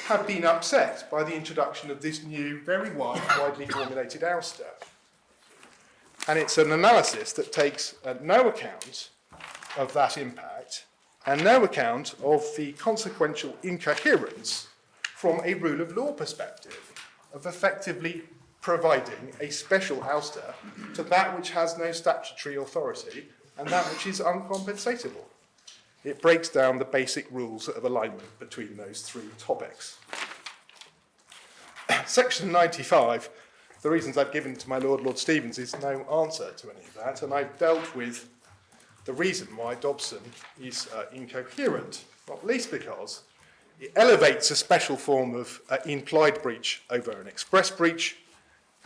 have been upset by the introduction of this new, very widely formulated ouster. And it's an analysis that takes no account of that impact and no account of the consequential incoherence from a rule of law perspective of effectively providing a special ouster to that which has no statutory authority and that which is uncompensatable. It breaks down the basic rules of alignment between those three topics. Section 95, the reasons I've given to my Lord Stevens, is no answer to any of that, and I've dealt with the reason why Dobson is incoherent, not least because it elevates a special form of implied breach over an express breach,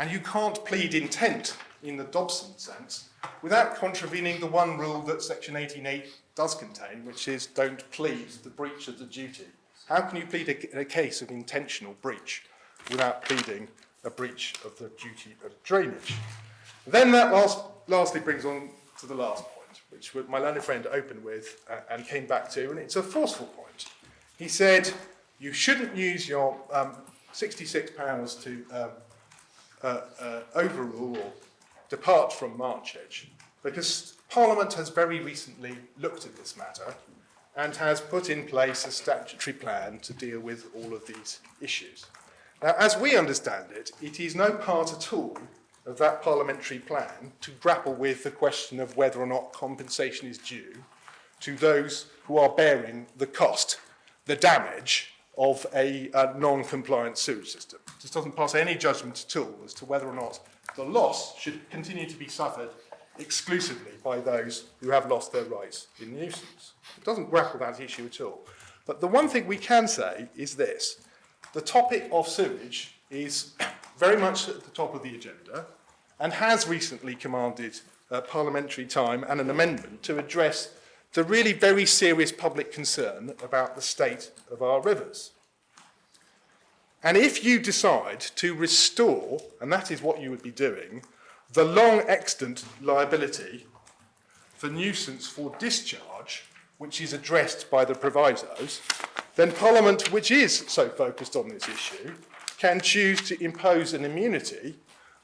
and you can't plead intent in the Dobson sense without contravening the one rule that Section 18.8 does contain, which is don't plead the breach of the duty. How can you plead a case of intentional breach without pleading a breach of the duty of drainage? Then that lastly brings on to the last point, which my learned friend opened with and came back to, and it's a forceful point. He said you shouldn't use your 66 powers to overrule or depart from March Edge, because Parliament has very recently looked at this matter and has put in place a statutory plan to deal with all of these issues. Now, as we understand it, it is no part at all of that parliamentary plan to grapple with the question of whether or not compensation is due to those who are bearing the cost, the damage of a non-compliant sewage system. This doesn't pass any judgment at all as to whether or not the loss should continue to be suffered exclusively by those who have lost their rights in nuisance. It doesn't grapple that issue at all. But the one thing we can say is this: the topic of sewage is very much at the top of the agenda and has recently commanded parliamentary time and an amendment to address the really very serious public concern about the state of our rivers. And if you decide to restore, and that is what you would be doing, the long extant liability for nuisance for discharge, which is addressed by the provisos, then Parliament, which is so focused on this issue, can choose to impose an immunity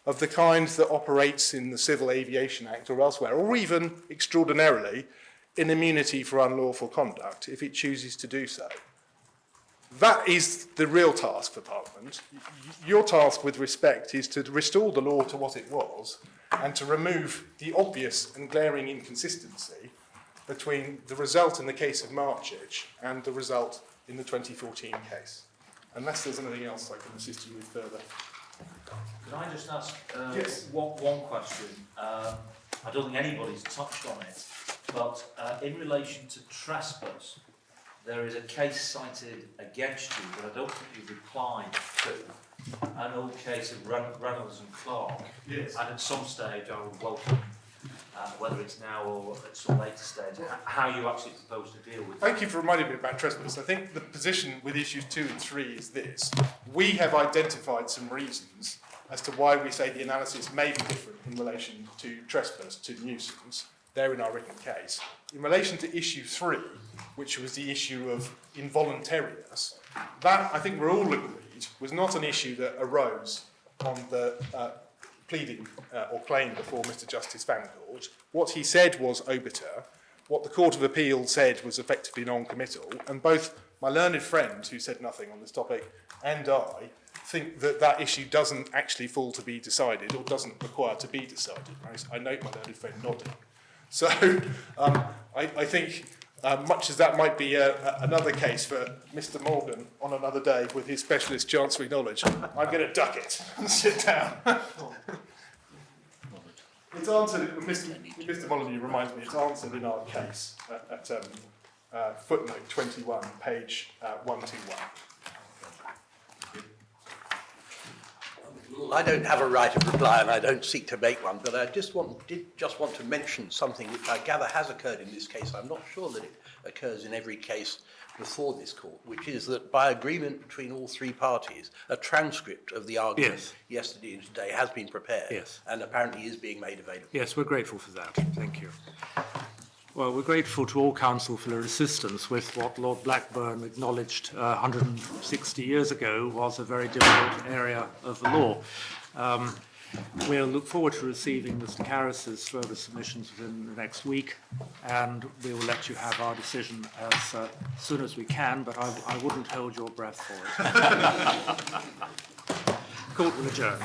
of the kind that operates in the Civil Aviation Act or elsewhere, or even, extraordinarily, an immunity for unlawful conduct, if it chooses to do so. That is the real task for Parliament. Your task with respect is to restore the law to what it was and to remove the obvious and glaring inconsistency between the result in the case of March Edge and the result in the 2014 case. Unless there's anything else I can assist you with further. Can I just ask Yes. one question? I don't think anybody's touched on it, but in relation to trespass, there is a case cited against you that I don't think you've replied to, an old case of Reynolds and Clark. Yes. And at some stage I would welcome, whether it's now or at some later stage, how you actually propose to deal with it. Thank you for reminding me about trespass. I think the position with issues 2 and 3 is this. We have identified some reasons as to why we say the analysis may be different in relation to trespass to nuisance. They're in our written case. In relation to issue 3, which was the issue of involuntariness, that, I think we're all agreed, was not an issue that arose on the pleading or claim before Mr Justice Fancourt. What he said was obiter. What the Court of Appeal said was effectively non-committal, and both my learned friend, who said nothing on this topic, and I think that that issue doesn't actually fall to be decided or doesn't require to be decided. I note my learned friend nodding. So I think, much as that might be another case for Mr Morgan on another day with his specialist chancery knowledge, I'm going to duck it and sit down. It's answered, Mr Molyneux reminds me, it's answered in our case at footnote 21, page 121. I don't have a right of reply and I don't seek to make one, but I did just want to mention something which I gather has occurred in this case. I'm not sure that it occurs in every case before this court, which is that by agreement between all three parties, a transcript of the argument yesterday and today has been prepared and apparently is being made available. Yes, we're grateful for that. Thank you. Well, we're grateful to all counsel for their assistance with what Lord Blackburn acknowledged 160 years ago was a very difficult area of the law. We'll look forward to receiving Mr. Karras's further submissions within the next week, and we will let you have our decision as soon as we can, but I wouldn't hold your breath for it. Court will adjourn.